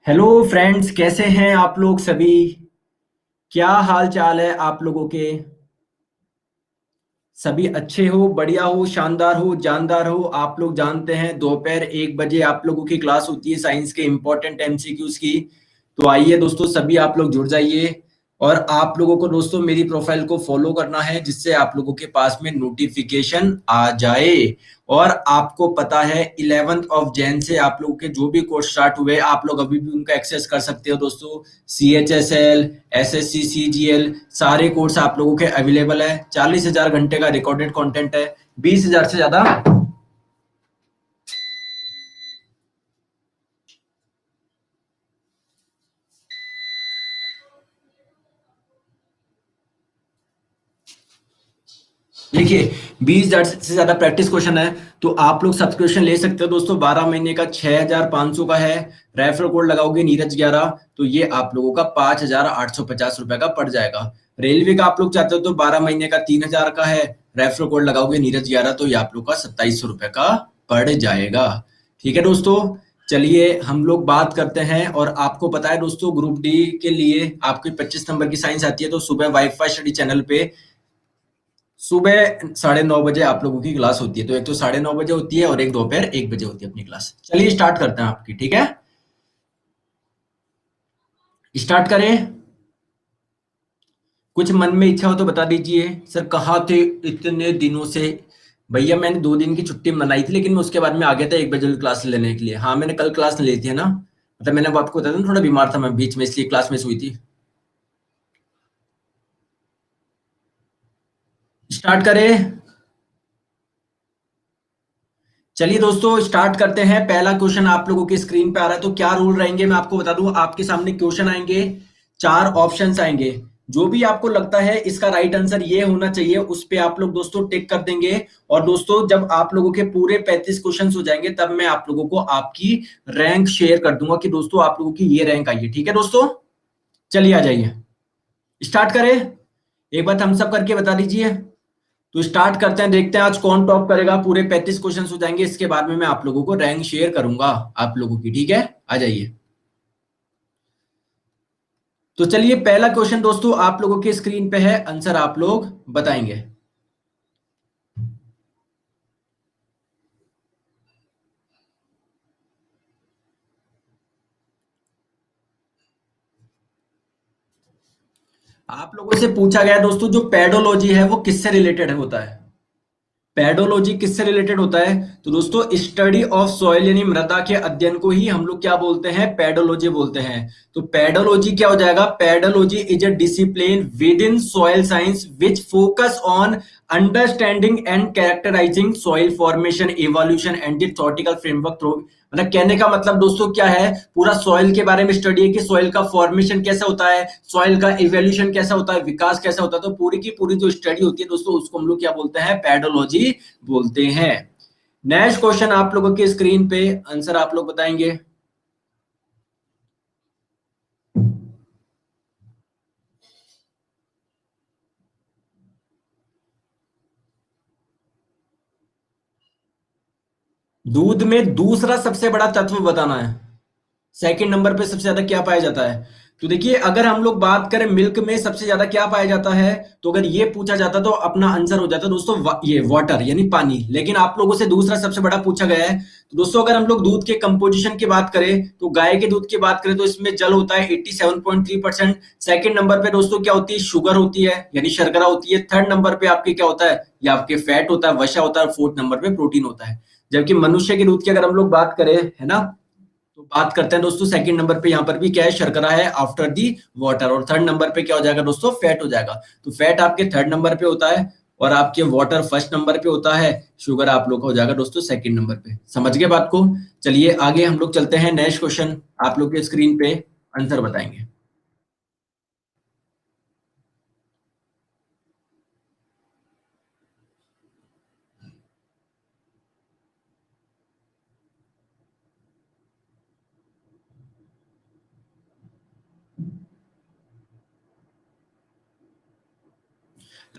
Hello friends, कैसे हैं आप लोग सभी। क्या हाल चाल है आप लोगों के। सभी अच्छे हो, बढ़िया हो, शानदार हो, जानदार हो। आप लोग जानते हैं दोपहर 1 बजे आप लोगों की क्लास होती है साइंस के इम्पोर्टेंट एमसीक्यूज की। तो आइए दोस्तों, सभी आप लोग जुड़ जाइए। और आप लोगों को दोस्तों मेरी प्रोफाइल को फॉलो करना है, जिससे आप लोगों के पास में नोटिफिकेशन आ जाए। और आपको पता है 11 से आप लोगों के जो भी कोर्स स्टार्ट हुए, आप लोग अभी भी उनका एक्सेस कर सकते हो दोस्तों। CHSL, SSC, CGL, सारे कोर्स आप लोगों के अवेलेबल है। 40,000 घंटे का रिकॉर्डेड कंटेंट है, 20,000 से ज्यादा। देखिए, 20,000 से ज्यादा प्रैक्टिस क्वेश्चन है। तो आप लोग सब्सक्रिप्शन ले सकते हो दोस्तों। 12 महीने का 6,500 का है। रेफरल कोड लगाओगे नीरज 11, तो ये आप लोगों का 5,850 रुपए का पड़ जाएगा। रेलवे का आप लोग चाहते हो तो 12 महीने का 3,000 का है। रेफरल कोड लगाओगे नीरज 11, तो ये आप लोग का 2,700 रुपए का पड़ जाएगा। ठीक है दोस्तों। चलिए हम लोग बात करते हैं। और आपको पता है दोस्तों, ग्रुप डी के लिए आपकी 25 नंबर की साइंस आती है। तो सुबह वाईफाई स्टडी चैनल पे सुबह 9:30 बजे आप लोगों की क्लास होती है। तो एक तो 9:30 बजे होती है और एक दोपहर 1 बजे होती है अपनी क्लास। चलिए स्टार्ट करते हैं आपकी, ठीक है। स्टार्ट करें। कुछ मन में इच्छा हो तो बता दीजिए। सर कहाँ थे इतने दिनों से। भैया मैंने 2 दिन की छुट्टी मनाई थी, लेकिन मैं उसके बाद में आ गया था 1 बजे क्लास लेने के लिए। हाँ, मैंने कल क्लास ली थी, है ना। मतलब मैंने आपको बताया था ना, थोड़ा बीमार था मैं बीच में, इसलिए क्लास मिस हुई थी। स्टार्ट करें। चलिए दोस्तों स्टार्ट करते हैं। पहला क्वेश्चन आप लोगों की स्क्रीन पे आ रहा है। तो क्या रूल रहेंगे मैं आपको बता दूं। आपके सामने क्वेश्चन आएंगे, 4 ऑप्शंस आएंगे। जो भी आपको लगता है इसका राइट आंसर ये होना चाहिए, उस पे आप लोग दोस्तों टिक कर देंगे। और दोस्तों जब आप लोगों के पूरे 35 क्वेश्चन हो जाएंगे, तब मैं आप लोगों को आपकी रैंक शेयर कर दूंगा कि दोस्तों आप लोगों की ये रैंक आई है। ठीक है दोस्तों। चलिए आ जाइए, स्टार्ट करें। एक बार थम्स अप करके बता दीजिए। तो स्टार्ट करते हैं, देखते हैं आज कौन टॉप करेगा। पूरे 35 क्वेश्चन हो जाएंगे, इसके बाद में मैं आप लोगों को रैंक शेयर करूंगा आप लोगों की। ठीक है, आ जाइए। तो चलिए पहला क्वेश्चन दोस्तों आप लोगों के स्क्रीन पे है, आंसर आप लोग बताएंगे। आप लोगों से पूछा गया दोस्तों, जो पेडोलॉजी है वो किससे रिलेटेड होता है। पेडोलॉजी किससे रिलेटेड होता है। तो दोस्तों स्टडी ऑफ सॉइल यानी मृदा के अध्ययन को ही हम लोग क्या बोलते हैं, पेडोलॉजी बोलते हैं। तो पेडोलॉजी क्या हो जाएगा, pedology is a discipline with in soil science which focus on understanding and characterising soil formation, evolution and the theoretical framework through. मतलब कहने का मतलब दोस्तों क्या है, पूरा सॉइल के बारे में स्टडी है कि सॉइल का फॉर्मेशन कैसा होता है, सॉइल का इवोल्यूशन कैसा होता है, विकास कैसा होता है। तो पूरी की पूरी जो स्टडी होती है दोस्तों, उसको हम लोग क्या बोलते हैं, पेडोलॉजी बोलते हैं। नेक्स्ट क्वेश्चन आप लोगों के स्क्रीन पे, आंसर आप लोग बताएंगे। दूध में दूसरा सबसे बड़ा तत्व बताना है। सेकंड नंबर पे सबसे ज्यादा क्या पाया जाता है। तो देखिए, अगर हम लोग बात करें मिल्क में सबसे ज्यादा क्या पाया जाता है, तो अगर ये पूछा जाता तो अपना आंसर हो जाता दोस्तों ये वाटर यानी पानी। लेकिन आप लोगों से दूसरा सबसे बड़ा पूछा गया है। तो दोस्तों अगर हम लोग दूध के कंपोजिशन की बात करें, तो गाय के दूध की बात करें तो इसमें जल होता है 87.3%। सेकंड नंबर पे दोस्तों क्या होती है, शुगर होती है यानी शर्करा होती है। थर्ड नंबर पे आपके क्या होता है, ये आपके फैट होता है, वसा होता है। फोर्थ नंबर पे प्रोटीन होता है। जबकि मनुष्य के दूध की अगर हम लोग बात करें, है ना, तो बात करते हैं दोस्तों सेकंड नंबर पे, यहाँ पर भी क्या है, शर्करा है आफ्टर दी वाटर। और थर्ड नंबर पे क्या हो जाएगा दोस्तों, फैट हो जाएगा। तो फैट आपके थर्ड नंबर पे होता है, और आपके वाटर फर्स्ट नंबर पे होता है। शुगर आप लोग का हो जाएगा दोस्तों सेकंड नंबर पे। समझ गए बात को। चलिए आगे हम लोग चलते हैं। नेक्स्ट क्वेश्चन आप लोग के स्क्रीन पे, आंसर बताएंगे।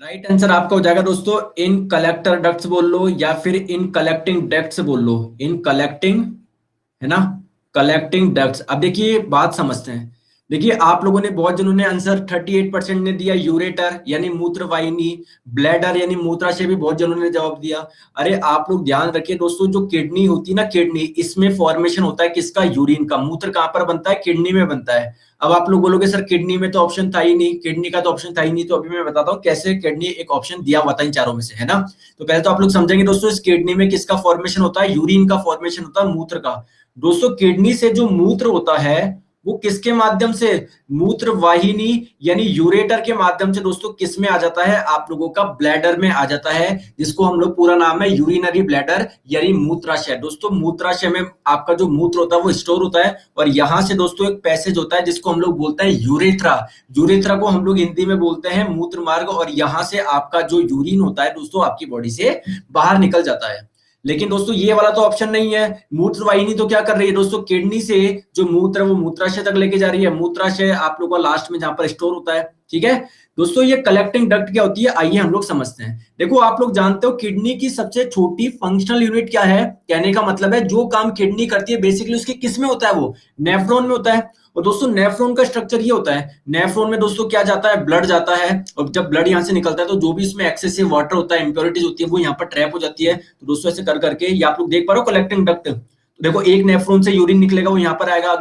राइट आंसर आपका हो जाएगा दोस्तों इन कलेक्टर डक्ट्स बोल लो, या फिर इन कलेक्टिंग डक्ट्स बोल लो। इन कलेक्टिंग, है ना, कलेक्टिंग डक्ट्स। अब देखिए बात समझते हैं। देखिए आप लोगों ने बहुत जनों ने आंसर 38% ने दिया यूरेटर यानी मूत्र वाहिनी, ब्लैडर यानी मूत्राशय भी बहुत जनों ने जवाब दिया। अरे आप लोग ध्यान रखिए दोस्तों, जो किडनी होती है ना, किडनी, इसमें फॉर्मेशन होता है किसका? यूरिन का। मूत्र कहां पर बनता है? किडनी में बनता है। अब आप लोग बोलोगे सर किडनी में तो ऑप्शन था ही नहीं, किडनी का तो ऑप्शन था ही नहीं, तो अभी मैं बताता हूँ कैसे किडनी एक ऑप्शन दिया हुआ था इन चारों में से, है ना। तो पहले तो आप लोग समझेंगे दोस्तों, इस किडनी में किसका फॉर्मेशन होता है? यूरिन का फॉर्मेशन होता है, मूत्र का। दोस्तों किडनी से जो मूत्र होता है वो किसके माध्यम से? मूत्र वाहिनी यानी यूरेटर के माध्यम से दोस्तों किस में आ जाता है? आप लोगों का ब्लैडर में आ जाता है, जिसको हम लोग पूरा नाम है यूरिनरी ब्लैडर यानी मूत्राशय। दोस्तों मूत्राशय में आपका जो मूत्र होता है वो स्टोर होता है, और यहां से दोस्तों एक पैसेज होता है जिसको हम लोग बोलते हैं यूरेथ्रा। यूरेथ्रा को हम लोग हिंदी में बोलते हैं मूत्र मार्ग, और यहां से आपका जो यूरिन होता है दोस्तों आपकी बॉडी से बाहर निकल जाता है। लेकिन दोस्तों ये वाला तो ऑप्शन नहीं है। मूत्र वाहिनी तो क्या कर रही है दोस्तों? किडनी से जो मूत्र है वो मूत्राशय तक लेके जा रही है, मूत्राशय आप लोगों का लास्ट में जहां पर स्टोर होता है। ठीक है दोस्तों, ये कलेक्टिंग डक्ट क्या होती है आइए हम लोग समझते हैं। देखो आप लोग जानते हो किडनी की सबसे छोटी फंक्शनल यूनिट क्या है? कहने का मतलब है जो काम किडनी करती है बेसिकली उसके किस में होता है? वो नेफ्रॉन में होता है। और दोस्तों नेफ्रॉन का स्ट्रक्चर ये होता है, नेफ्रॉन में दोस्तों क्या जाता है? ब्लड जाता है, और जब ब्लड यहाँ से निकलता है तो जो भी इसमें एक्सेसिव वाटर होता है, इंप्योरिटीज होती है, वो यहाँ पर ट्रैप हो जाती है। तो दोस्तों ऐसे कर करके ये आप लोग देख पा रहे हो कलेक्टिंग डक्ट। तो देखो एक नेफ्रॉन से यूरिन निकलेगा, वो यहाँ पर आएगा,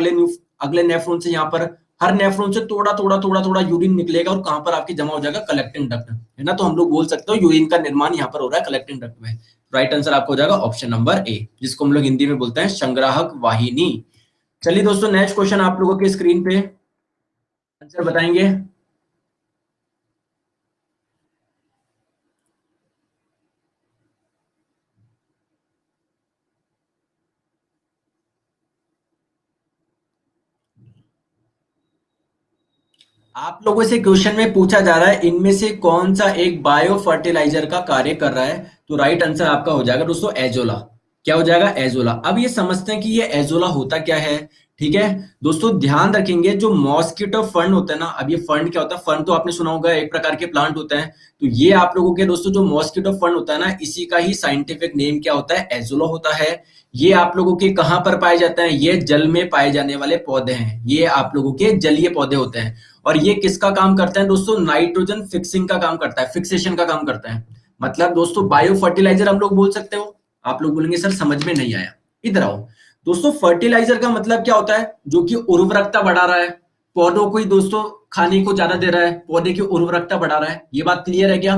अगले नेफ्रॉन से यहाँ पर, हर नेफ्रॉन से थोड़ा थोड़ा थोड़ा थोड़ा यूरिन निकलेगा और कहां पर आपकी जमा हो जाएगा? कलेक्टिंग डक्ट, है ना। तो हम लोग बोल सकते हो यूरिन का निर्माण यहाँ पर हो रहा है कलेक्टिंग डक्ट में। राइट आंसर आपको हो जाएगा ऑप्शन नंबर ए, जिसको हम लोग हिंदी में बोलते हैं संग्राहक वाहिनी। चलिए दोस्तों नेक्स्ट क्वेश्चन आप लोगों के स्क्रीन पे आंसर बताएंगे। आप लोगों से क्वेश्चन में पूछा जा रहा है इनमें से कौन सा एक बायो फर्टिलाइजर का कार्य कर रहा है? तो राइट आंसर आपका हो जाएगा दोस्तों एजोला। क्या हो जाएगा? एजोला। अब ये समझते हैं कि ये एजोला होता क्या है। ठीक है दोस्तों, ध्यान रखेंगे जो मॉस्किटो फंड होता है ना, अब ये फंड क्या होता है? फंड तो आपने सुना होगा, एक प्रकार के प्लांट होते हैं। तो ये आप लोगों के दोस्तों जो मॉस्किटो फंड होता है ना, इसी का ही साइंटिफिक नेम क्या होता है? एजोला होता है। ये आप लोगों के कहां पर पाए जाते हैं? ये जल में पाए जाने वाले पौधे हैं, ये आप लोगों के जलीय पौधे होते हैं। और ये किसका काम करते हैं दोस्तों? नाइट्रोजन फिक्सिंग का काम करता है, फिक्सेशन का काम करता है। मतलब दोस्तों बायो फर्टिलाइजर हम लोग बोल सकते हो। आप लोग बोलेंगे सर समझ में नहीं आया, इधर आओ। दोस्तों फर्टिलाइजर का मतलब क्या होता है? जो कि उर्वरकता बढ़ा रहा है, पौधों को ही दोस्तों खाने को ज्यादा दे रहा है, पौधे की उर्वरकता बढ़ा रहा है। ये बात क्लियर है क्या?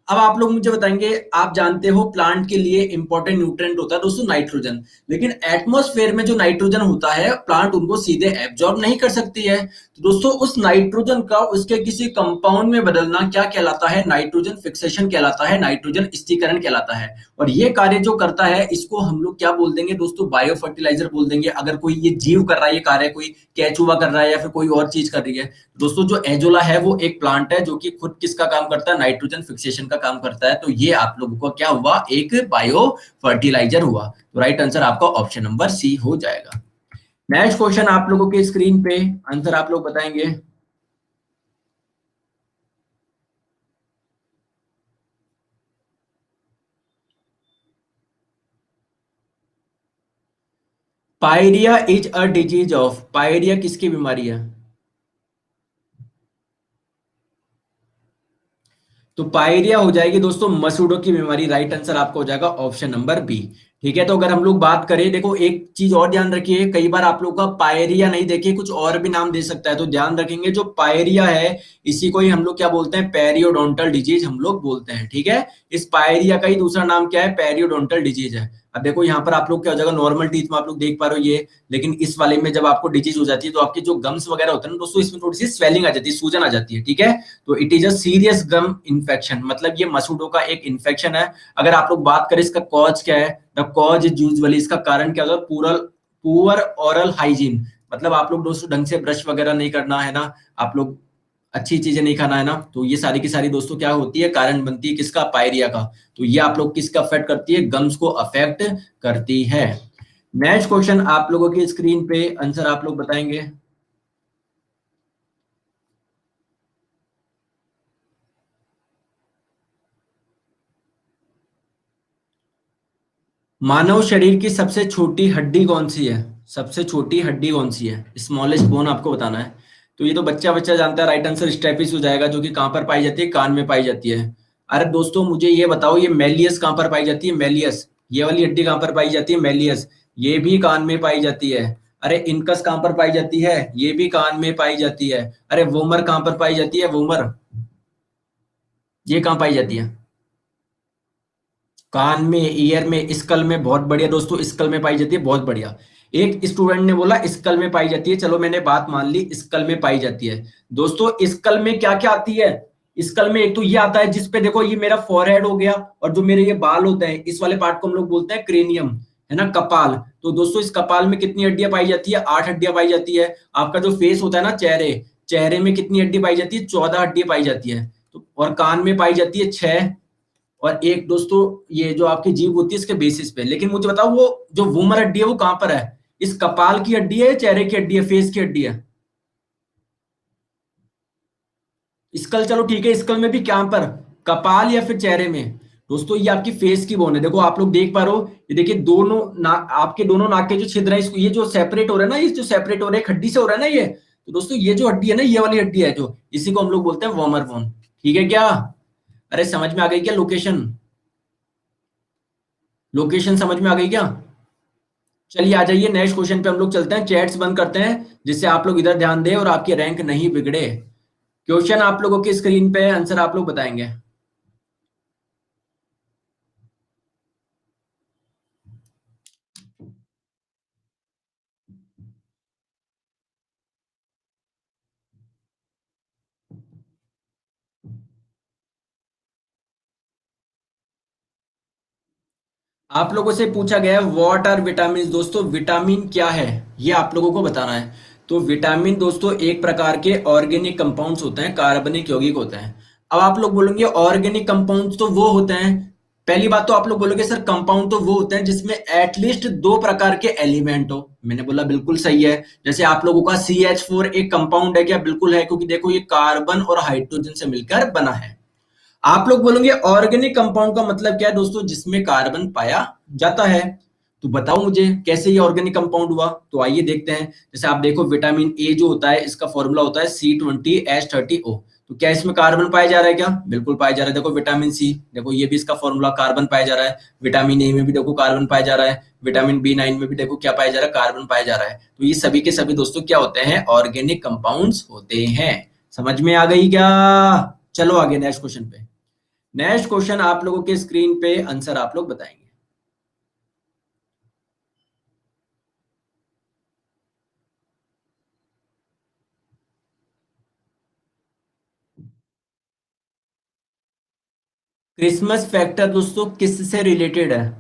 अब आप लोग मुझे बताएंगे, आप जानते हो प्लांट के लिए इंपॉर्टेंट न्यूट्रिएंट होता है दोस्तों नाइट्रोजन, लेकिन एटमॉस्फेयर में जो नाइट्रोजन होता है प्लांट उनको सीधे एब्जॉर्ब नहीं कर सकती है। तो दोस्तों उस नाइट्रोजन का उसके किसी कंपाउंड में बदलना क्या कहलाता है? नाइट्रोजन फिक्सेशन कहलाता है, नाइट्रोजन स्थिरीकरण कहलाता है। और ये कार्य जो करता है इसको हम लोग क्या बोल देंगे दोस्तों? बायो फर्टिलाइजर बोल देंगे। अगर कोई ये जीव कर रहा है ये कार्य, कोई कैचुआ कर रहा है या फिर कोई और चीज कर रही है। दोस्तों जो एजोला है वो एक प्लांट है जो कि खुद किसका काम करता है? नाइट्रोजन फिक्सेशन का काम करता है। तो ये आप लोगों को क्या हुआ? एक बायो फर्टिलाइजर हुआ। तो राइट आंसर आपका ऑप्शन नंबर सी हो जाएगा। नेक्स्ट क्वेश्चन आप लोगों के स्क्रीन पे आंसर आप लोग बताएंगे। Pyorrhea is a disease of, pyorrhea किसकी बीमारी है? तो पायरिया हो जाएगी दोस्तों मसूड़ों की बीमारी। राइट आंसर आपका हो जाएगा ऑप्शन नंबर बी। ठीक है, तो अगर हम लोग बात करें, देखो एक चीज और ध्यान रखिए, कई बार आप लोग का पायरिया नहीं देखिए कुछ और भी नाम दे सकता है, तो ध्यान रखेंगे जो पायरिया है इसी को ही हम लोग क्या बोलते हैं? पेरियोडोंटल डिजीज हम लोग बोलते हैं। ठीक है, इस पायरिया का ही दूसरा नाम क्या है? पेरियोडोंटल डिजीज है। अब देखो यहाँ पर आप लोग क्या हो जाएगा, नॉर्मल टीथ में आप लोग देख पा रहे हो ये, लेकिन इस वाले में जब आपको डिजीज हो जाती है तो आपके जो गम्स वगैरह होते हैं ना दोस्तों, इसमें थोड़ी सी स्वेलिंग आ जाती है, सूजन आ जाती है। ठीक है, तो it is a serious gum infection, मतलब ये मसूड़ों का एक इन्फेक्शन है। अगर आप लोग बात करें इसका कॉज क्या है, द कॉज इज यूजुअली, इसका कारण क्या होगा? पुअर ओरल हाइजीन, मतलब आप लोग दोस्तों ढंग से ब्रश वगैरह नहीं करना है ना, आप लोग अच्छी चीजें नहीं खाना है ना, तो ये सारी की सारी दोस्तों क्या होती है? कारण बनती है किसका? पायरिया का। तो ये आप लोग किसका अफेक्ट करती है? गम्स को अफेक्ट करती है। नेक्स्ट क्वेश्चन आप लोगों की स्क्रीन पे आंसर आप लोग बताएंगे। मानव शरीर की सबसे छोटी हड्डी कौन सी है? सबसे छोटी हड्डी कौन सी है, स्मॉलेस्ट बोन आपको बताना है। तो ये तो बच्चा बच्चा जानता है, राइट आंसर स्टेपिस हो जाएगा, जो कि कहाँ पर पाई जाती है, कान में पाई जाती है। अरे दोस्तों मुझे ये बताओ, ये मेलियस कहाँ पर पाई जाती है, मेलियस, ये वाली हड्डी कहाँ पर पाई जाती है, मेलियस, ये भी कान में पाई जाती है। अरे इनकस कहाँ पर पाई जाती है, ये भी कान में पाई जाती है। अरे वोमर कहाँ पर पाई जाती है, वोमर, ये कहाँ पाई जाती है, कान में, ईयर में, स्कल में। बहुत बढ़िया दोस्तों, स्कल में पाई जाती है, बहुत बढ़िया। एक स्टूडेंट ने बोला स्कल में पाई जाती है, चलो मैंने बात मान ली, स्कल में पाई जाती है। दोस्तों स्कल में क्या क्या आती है, स्कल में एक तो ये आता है जिसपे देखो, ये मेरा फॉरहेड हो गया, और जो मेरे ये बाल होते हैं, इस वाले पार्ट को हम लोग बोलते हैं क्रेनियम, है ना, कपाल। तो दोस्तों इस कपाल में कितनी हड्डियां पाई जाती है, 8 हड्डियां पाई जाती है। आपका जो फेस होता है ना, चेहरे, चेहरे में कितनी हड्डी पाई जाती है, 14 हड्डियां पाई जाती है। तो और कान में पाई जाती है 6। और एक दोस्तों ये जो आपकी जीभ होती है इसके बेसिस पे। लेकिन मुझे बताओ वो जो वूमर हड्डी है वो कहां पर है, इस कपाल की हड्डी है, चेहरे की हड्डी है, फेस की हड्डी है, स्कल, चलो ठीक है, स्कल में भी क्या पर, कपाल या फिर चेहरे में। दोस्तों ये आपकी फेस की बोन है, देखो आप लोग देख पा रहे हो, ये देखिए दोनों आपके दोनों नाक के जो छिद्र है, इसको ये जो सेपरेट हो रहा है ना, ये जो सेपरेट हो रहा है एक हड्डी से हो रहा है ना ये, तो दोस्तों ये जो हड्डी है ना, ये वाली हड्डी है, जो इसी को हम लोग बोलते हैं वॉमर बोन। ठीक है क्या, अरे समझ में आ गई क्या लोकेशन, लोकेशन समझ में आ गई क्या। चलिए आ जाइए नेक्स्ट क्वेश्चन पे हम लोग चलते हैं, चैट्स बंद करते हैं, जिससे आप लोग इधर ध्यान दें और आपकी रैंक नहीं बिगड़े। क्वेश्चन आप लोगों की स्क्रीन पे, आंसर आप लोग बताएंगे। आप लोगों से पूछा गया है व्हाट आर विटामिन, दोस्तों विटामिन क्या है, ये आप लोगों को बताना है। तो विटामिन दोस्तों एक प्रकार के ऑर्गेनिक कंपाउंड्स होते हैं, कार्बनिक यौगिक होते हैं। अब आप लोग बोलेंगे ऑर्गेनिक कंपाउंड्स तो वो होते हैं, पहली बात तो आप लोग बोलोगे सर कंपाउंड तो वो होते हैं जिसमें एटलीस्ट 2 प्रकार के एलिमेंट हो। मैंने बोला बिल्कुल सही है। जैसे आप लोगों का CH4 एक कंपाउंड है क्या, बिल्कुल है, क्योंकि देखो ये कार्बन और हाइड्रोजन से मिलकर बना है। आप लोग बोलेंगे ऑर्गेनिक कंपाउंड का मतलब क्या है दोस्तों, जिसमें कार्बन पाया जाता है। तो बताओ मुझे कैसे ये ऑर्गेनिक कंपाउंड हुआ, तो आइए देखते हैं। जैसे आप देखो विटामिन ए जो होता है, इसका फॉर्मूला होता है C20H30O। तो क्या इसमें कार्बन पाया जा रहा है क्या, बिल्कुल पाया जा रहा है। देखो विटामिन सी, देखो ये भी इसका फॉर्मूला, कार्बन पाया जा रहा है। विटामिन ए में भी देखो कार्बन पाया जा रहा है। विटामिन B9 में भी देखो क्या पाया जा रहा है, कार्बन पाया जा रहा है। तो ये सभी के सभी दोस्तों क्या होते हैं, ऑर्गेनिक कंपाउंड्स होते हैं। समझ में आ गई क्या। चलो आगे नेक्स्ट क्वेश्चन पे। नेक्स्ट क्वेश्चन आप लोगों के स्क्रीन पे, आंसर आप लोग बताएंगे। क्रिसमस फैक्टर दोस्तों किससे रिलेटेड है,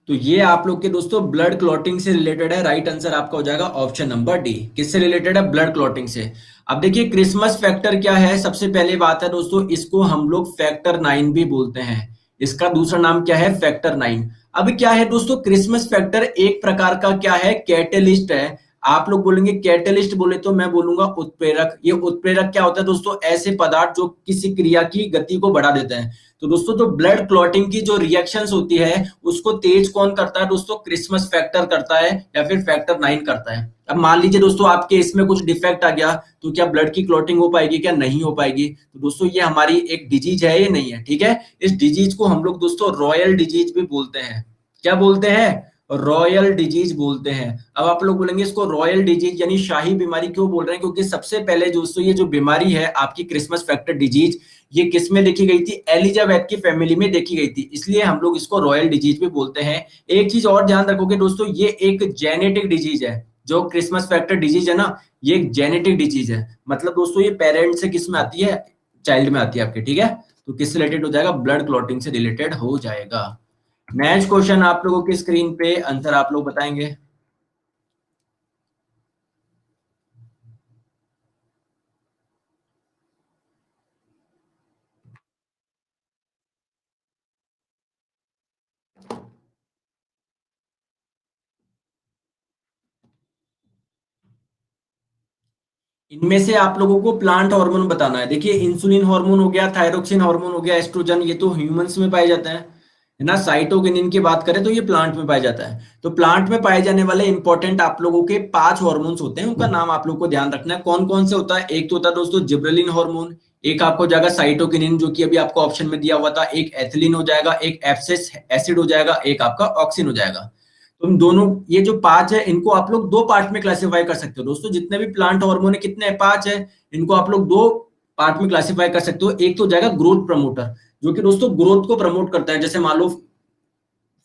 तो ये आप लोग के दोस्तों ब्लड क्लॉटिंग से रिलेटेड है। राइट आंसर आपका हो जाएगा ऑप्शन नंबर डी, किससे रिलेटेड है, ब्लड क्लॉटिंग से। अब देखिए क्रिसमस फैक्टर क्या है, सबसे पहले बात है दोस्तों, इसको हम लोग फैक्टर 9 भी बोलते हैं। इसका दूसरा नाम क्या है, फैक्टर 9। अब क्या है दोस्तों, क्रिसमस फैक्टर एक प्रकार का क्या है, कैटेलिस्ट है। आप लोग बोलेंगे कैटेलिस्ट, बोले तो मैं बोलूंगा उत्प्रेरक। ये उत्प्रेरक क्या होता है दोस्तों, ऐसे पदार्थ जो किसी क्रिया की गति को बढ़ा देते हैं। तो दोस्तों जो ब्लड क्लॉटिंग की जो रिएक्शंस होती है, उसको तेज कौन करता है दोस्तों, क्रिसमस फैक्टर करता है या फिर फैक्टर 9 करता है। अब मान लीजिए दोस्तों आपके इसमें कुछ डिफेक्ट आ गया, तो क्या ब्लड की क्लॉटिंग हो पाएगी, क्या नहीं हो पाएगी। तो दोस्तों ये हमारी एक डिजीज है, ये नहीं है, ठीक है। इस डिजीज को हम लोग दोस्तों रॉयल डिजीज भी बोलते हैं। क्या बोलते हैं, रॉयल डिजीज बोलते हैं। अब आप लोग बोलेंगे इसको रॉयल डिजीज यानी शाही बीमारी क्यों बोल रहे हैं, क्योंकि सबसे पहले दोस्तों ये जो बीमारी है आपकी क्रिसमस फैक्टर डिजीज, ये किस में देखी गई थी, एलिजाबेथ की फैमिली में देखी गई थी, इसलिए हम लोग इसको रॉयल डिजीज भी बोलते हैं। एक चीज और ध्यान रखोगे दोस्तों, ये एक जेनेटिक डिजीज है। जो क्रिसमस फैक्टर डिजीज है ना, ये एक जेनेटिक डिजीज है। मतलब दोस्तों ये पेरेंट से किस में आती है, चाइल्ड में आती है आपके, ठीक है। तो किससे रिलेटेड हो जाएगा, ब्लड क्लॉटिंग से रिलेटेड हो जाएगा। नेक्स्ट क्वेश्चन आप लोगों की स्क्रीन पे, आंसर आप लोग बताएंगे। इनमें से आप लोगों को प्लांट हार्मोन बताना है। देखिए इंसुलिन हार्मोन हो गया, थायरोक्सिन हार्मोन हो गया, एस्ट्रोजन, ये तो ह्यूमंस में पाए जाते हैं। है ना। साइटोकिनिन की बात करें तो ये प्लांट में पाया जाता है। तो प्लांट में पाए जाने वाले इंपॉर्टेंट आप लोगों के 5 हार्मोन्स होते हैं, उनका नाम आप लोगों को ध्यान रखना है। कौन कौन से होता है? एक तो होता है दोस्तों जिब्रेलिन हार्मोन, एक आपको हो जाएगा साइटोकिनिन जो कि अभी आपको ऑप्शन में दिया हुआ था, एक एथिलीन हो जाएगा, एक एब्सिस एसिड हो जाएगा, एक आपका ऑक्सिन हो जाएगा। तुम दोनों ये जो 5 है इनको आप लोग 2 पार्ट में क्लासिफाई कर सकते हो दोस्तों। जितने भी प्लांट हार्मोन है कितने 5 है, इनको आप लोग 2 पार्ट में क्लासिफाई कर सकते हो। एक तो हो जाएगा ग्रोथ प्रमोटर, जो कि दोस्तों ग्रोथ को प्रमोट करता है, जैसे मान लो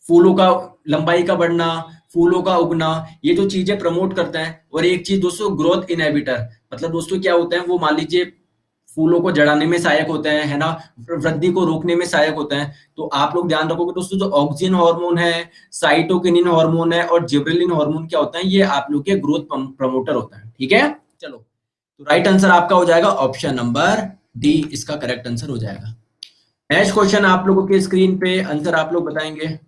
फूलों का लंबाई का बढ़ना, फूलों का उगना, ये जो चीजें प्रमोट करते हैं। और एक चीज दोस्तों ग्रोथ इनहिबिटर, मतलब दोस्तों क्या होते हैं वो, मान लीजिए फूलों को जड़ाने में सहायक होते हैं, है ना, वृद्धि को रोकने में सहायक होते हैं। तो आप लोग ध्यान रखोगे दोस्तों, जो ऑक्सिन हार्मोन है, साइटोकिनिन हार्मोन है और जिब्रेलिन हार्मोन क्या होता है, ये आप लोग के ग्रोथ प्रमोटर होता है। ठीक है, चलो, तो राइट आंसर आपका हो जाएगा ऑप्शन नंबर डी, इसका करेक्ट आंसर हो जाएगा। नेक्स्ट क्वेश्चन आप लोगों के स्क्रीन पे आंसर आप लोग बताएंगे।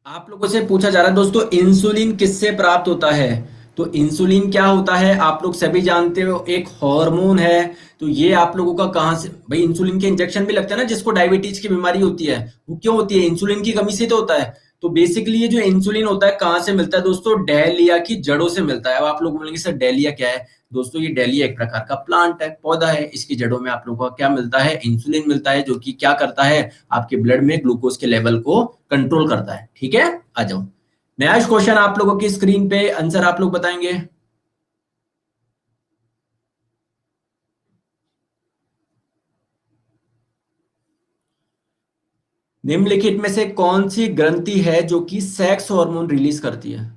आप लोगों से पूछा जा रहा है दोस्तों, इंसुलिन किससे प्राप्त होता है? तो इंसुलिन क्या होता है आप लोग सभी जानते हो, एक हार्मोन है। तो ये आप लोगों का कहाँ से भाई, इंसुलिन के इंजेक्शन भी लगता है ना, जिसको डायबिटीज की बीमारी होती है, वो क्यों होती है? इंसुलिन की कमी से तो होता है। तो बेसिकली ये जो इंसुलिन होता है कहाँ से मिलता है दोस्तों? डहलिया की जड़ों से मिलता है। अब आप लोग बोलेंगे सर डहलिया क्या है? दोस्तों ये डहलिया एक प्रकार का प्लांट है, पौधा है, इसकी जड़ों में आप लोगों को क्या मिलता है? इंसुलिन मिलता है, जो कि क्या करता है, आपके ब्लड में ग्लूकोज के लेवल को कंट्रोल करता है। ठीक है, आ जाओ, नेक्स्ट क्वेश्चन आप लोगों की स्क्रीन पे आंसर आप लोग बताएंगे। निम्नलिखित में से कौन सी ग्रंथि है जो कि सेक्स हार्मोन रिलीज करती है?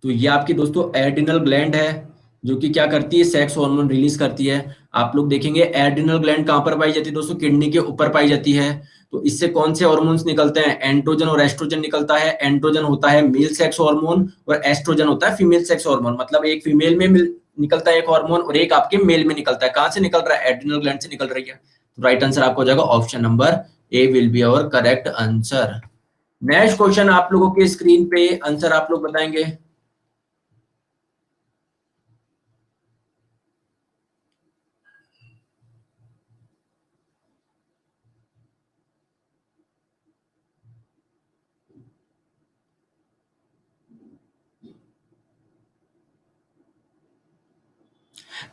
तो ये आपकी दोस्तों एड्रिनल ग्लैंड है, जो कि क्या करती है? सेक्स हार्मोन रिलीज करती है। आप लोग देखेंगे एड्रिनल ग्लैंड कहां पर पाई जाती है दोस्तों? किडनी के ऊपर पाई जाती है। तो इससे कौन से हार्मोन्स निकलते हैं? एंड्रोजन और एस्ट्रोजन निकलता है। एंड्रोजन होता है मेल सेक्स हार्मोन और एस्ट्रोजन होता है फीमेल सेक्स हार्मोन। मतलब एक फीमेल में निकलता है एक हार्मोन और एक आपके मेल में निकलता है। कहां से निकल रहा है? एड्रिनल ग्लैंड से निकल रही है। तो राइट आंसर आपको हो जाएगा option number A will be our correct answer. Next question आप लोगों के स्क्रीन पे आंसर आप लोग बताएंगे।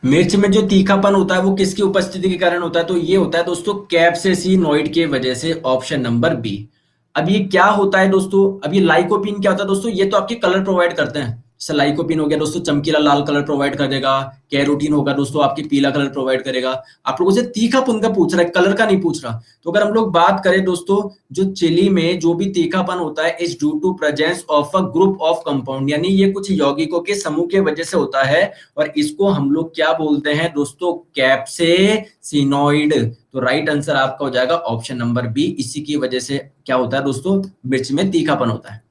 मिर्च में जो तीखापन होता है वो किसकी उपस्थिति के कारण होता है? तो ये होता है दोस्तों कैप्सेसिनोइड के वजह से, ऑप्शन नंबर बी। अब ये क्या होता है दोस्तों? अब ये लाइकोपीन क्या होता है दोस्तों? ये तो आपके कलर प्रोवाइड करते हैं। जैसे लाइकोपीन हो गया दोस्तों चमकीला लाल कलर प्रोवाइड कर देगा, कैरोटीन होगा दोस्तों आपकी पीला कलर प्रोवाइड करेगा। आप लोगों से तीखापन का पूछ रहा है, कलर का नहीं पूछ रहा। तो अगर हम लोग बात करें दोस्तों, जो चिली में जो भी तीखापन होता है is due to presence of a group of compound, यानी ये कुछ यौगिकों के समूह के वजह से होता है। और इसको हम लोग क्या बोलते हैं दोस्तों? कैप्सेसिनोइड। तो राइट आंसर आपका हो जाएगा ऑप्शन नंबर बी। इसी की वजह से क्या होता है दोस्तों? मिर्च में तीखापन होता है।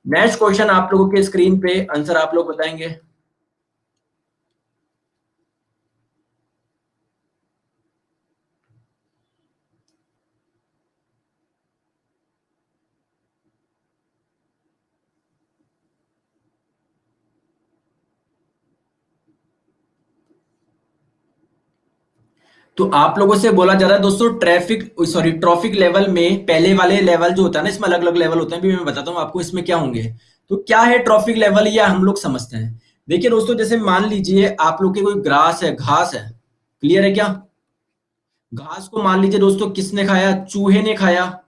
नेक्स्ट क्वेश्चन आप लोगों के स्क्रीन पे आंसर आप लोग बताएंगे। तो आप लोगों से बोला जा रहा है दोस्तों ट्रॉफिक लेवल में पहले वाले लेवल जो होता है ना, इसमें अलग अलग लेवल होते हैं, भी मैं बताता हूँ आपको इसमें क्या होंगे। तो क्या है ट्रॉफिक लेवल, या हम लोग समझते हैं। देखिए दोस्तों, जैसे मान लीजिए आप लोग के कोई ग्रास है, घास है, क्लियर है क्या? घास को मान लीजिए दोस्तों किसने खाया? चूहे ने खाया।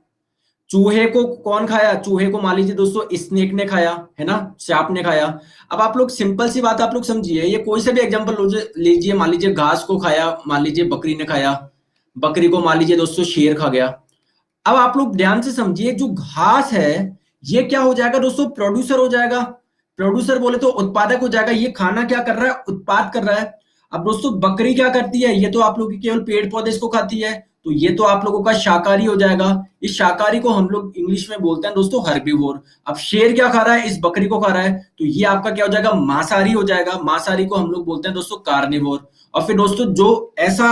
चूहे को कौन खाया? चूहे को मान लीजिए दोस्तों स्नेक ने खाया, है ना, सांप ने खाया। अब आप लोग सिंपल सी बात आप लोग समझिए, ये कोई सा भी एग्जांपल लीजिए, मान लीजिए घास को खाया, मान लीजिए बकरी ने खाया, बकरी को मान लीजिए दोस्तों शेर खा गया। अब आप लोग ध्यान से समझिए, जो घास है ये क्या हो जाएगा दोस्तों? प्रोड्यूसर हो जाएगा। प्रोड्यूसर बोले तो उत्पादक हो जाएगा। ये खाना क्या कर रहा है? उत्पाद कर रहा है। अब दोस्तों बकरी क्या करती है? ये तो आप लोग की केवल पेड़ पौधे इसको खाती है। तो ये तो आप लोगों का शाकाहारी हो जाएगा। इस शाकाहारी को हम लोग इंग्लिश में बोलते हैं दोस्तों हर्बीवोर। अब शेर क्या खा रहा है, इस बकरी को खा रहा है, तो ये आपका क्या हो जाएगा, मांसाहारी हो जाएगा। मांसाहारी को हम लोग बोलते हैं दोस्तों कार्निवोर। और फिर दोस्तों जो ऐसा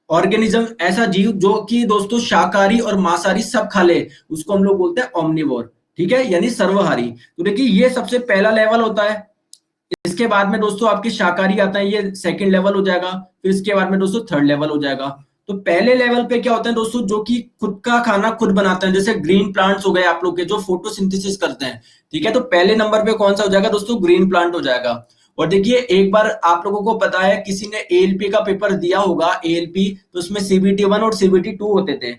ऑर्गेनिज्म, ऐसा जीव जो कि दोस्तों शाकाहारी और मांसाहारी सब खा ले, उसको हम लोग बोलते हैं ओमनिवोर। ठीक है, यानी सर्वहारी। तो देखिए ये सबसे पहला लेवल होता है। इसके बाद में दोस्तों आपकी शाकाहारी आता है, ये सेकंड लेवल हो जाएगा। फिर इसके बाद में दोस्तों थर्ड लेवल हो जाएगा। तो पहले लेवल पे क्या होता है दोस्तों, जो कि खुद का खाना खुद बनाते हैं, जैसे ग्रीन प्लांट्स हो गए आप लोग के जो फोटोसिंथेसिस करते हैं। ठीक है, तो पहले नंबर पे कौन सा हो जाएगा दोस्तों, ग्रीन प्लांट हो जाएगा। और देखिए एक बार आप लोगों को पता है, किसी ने एएलपी का पेपर दिया होगा, एएलपी, तो उसमें सीबीटी 1 और सीबीटी 2 होते थे।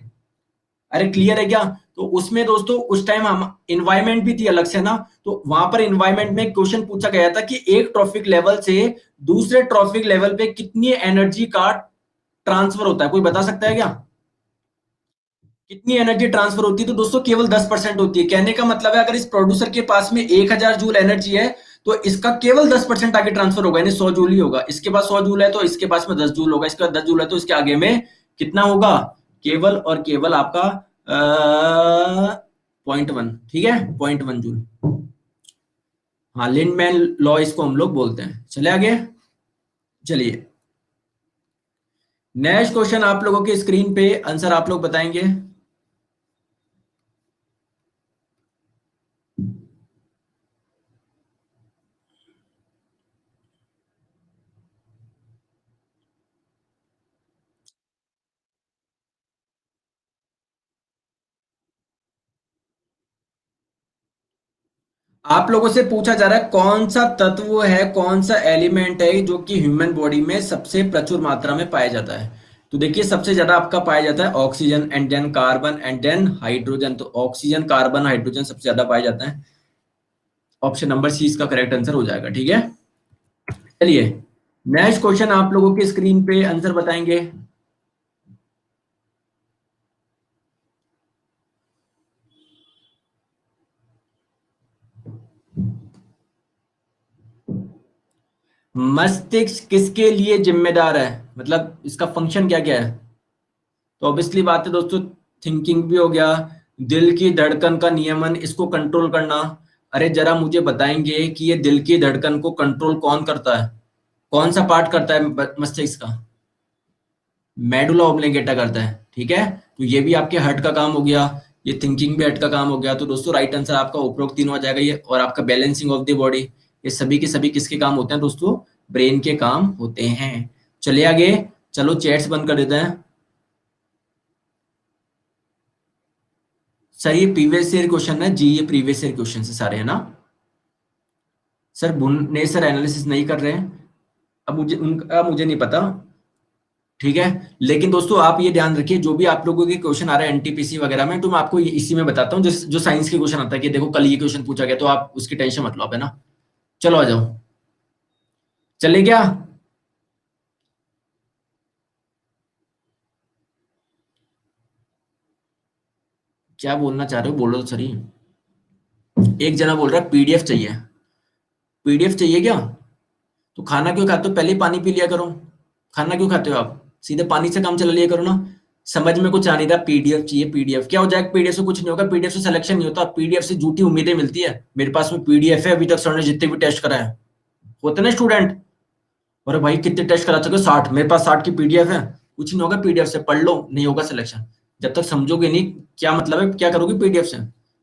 अरे क्लियर है क्या? तो उसमें दोस्तों उस टाइम हम इन्वायरमेंट भी थी अलग से ना, तो वहां पर इन्वायरमेंट में क्वेश्चन पूछा गया था कि एक ट्रॉफिक लेवल से दूसरे ट्रॉफिक लेवल पे कितनी एनर्जी का ट्रांसफर होता है, कोई बता सकता है क्या? कितनी एनर्जी ट्रांसफर होती है? तो दोस्तों केवल 10% होती है। कहने का मतलब है, अगर इस प्रोड्यूसर के पास में 1000 जूल एनर्जी है, तो इसका केवल 10% आगे ट्रांसफर होगा, यानी 100 जूल ही होगा। इसके पास 100 जूल है तो इसके पास में 10 जूल होगा, इसके पास 10 जूल है तो इसके आगे में कितना होगा, केवल और केवल आपका 0.1। ठीक है, 0.1 जूल। हाँ, लिंडमैन लॉ इसको हम लोग बोलते हैं। चले आगे, चलिए नेक्स्ट क्वेश्चन आप लोगों की स्क्रीन पे आंसर आप लोग बताएंगे। आप लोगों से पूछा जा रहा है कौन सा तत्व है, कौन सा एलिमेंट है जो कि ह्यूमन बॉडी में सबसे प्रचुर मात्रा में पाया जाता है। तो देखिए सबसे ज्यादा आपका पाया जाता है oxygen, and then carbon, and then hydrogen. तो ऑक्सीजन, कार्बन, हाइड्रोजन सबसे ज्यादा पाए जाते हैं। ऑप्शन नंबर सी इसका करेक्ट आंसर हो जाएगा। ठीक है, चलिए नेक्स्ट क्वेश्चन आप लोगों की स्क्रीन पे आंसर बताएंगे। मस्तिष्क किसके लिए जिम्मेदार है, मतलब इसका फंक्शन क्या क्या है? तो ऑब्वियसली बात है दोस्तों, थिंकिंग भी हो गया, दिल की धड़कन का नियमन, इसको कंट्रोल करना। अरे जरा मुझे बताएंगे कि ये दिल की धड़कन को कंट्रोल कौन करता है, कौन सा पार्ट करता है मस्तिष्क का? मेडुला ऑब्लिंगेटा करता है। ठीक है, तो ये भी आपके हार्ट का काम हो गया, ये थिंकिंग भी हार्ट का काम हो गया। तो दोस्तों राइट आंसर आपका उपरोक्त तीनों आ जाएगा ये। और आपका बैलेंसिंग ऑफ द बॉडी, ये सभी के सभी किसके काम होते हैं दोस्तों, ब्रेन के काम होते हैं। चलिए आगे, चलो चैट्स बंद कर देते हैं। सर ये प्रीवियस ईयर क्वेश्चन है जी, ये प्रीवियस ईयर क्वेश्चन से सारे है ना। सर भुवनेश्वर एनालिसिस नहीं कर रहे हैं, अब मुझे उनका मुझे नहीं पता। ठीक है, लेकिन दोस्तों आप ये ध्यान रखिए, जो भी आप लोगों के क्वेश्चन आ रहे हैं एनटीपीसी वगैरह में, तो मैं आपको इसी में बताता हूँ, जो साइंस के क्वेश्चन आता है कि देखो कल ये क्वेश्चन पूछा गया, तो आप उसकी टेंशन मत लो आप, है ना। चलो आ जाओ, चले क्या? क्या बोलना चाह रहे हो, बोलो तो सही। एक जना बोल रहा है पीडीएफ चाहिए। पीडीएफ चाहिए क्या? तो खाना क्यों खाते हो, पहले ही पानी पी लिया करो। खाना क्यों खाते हो आप, सीधे पानी से काम चला लिया करो ना। समझ में कुछ आ नहीं रहा, पीडीएफ चाहिए। पीडीएफ क्या हो जाएगा, पीडीएफ से कुछ नहीं होगा, पीडीएफ से सिलेक्शन नहीं होता, पीडीएफ से झूठी उम्मीदें मिलती है। मेरे पास में पीडीएफ है, अभी तक सर ने जितने भी टेस्ट कराए हैं। होते ना स्टूडेंट, अरे भाई कितने टेस्ट करा चुके हो, 60, मेरे पास 60 की पीडीएफ है। कुछ नहीं होगा, पीडीएफ से पढ़ लो, नहीं होगा सिलेक्शन। जब तक समझोगे नहीं क्या मतलब है, क्या करोगे पीडीएफ से।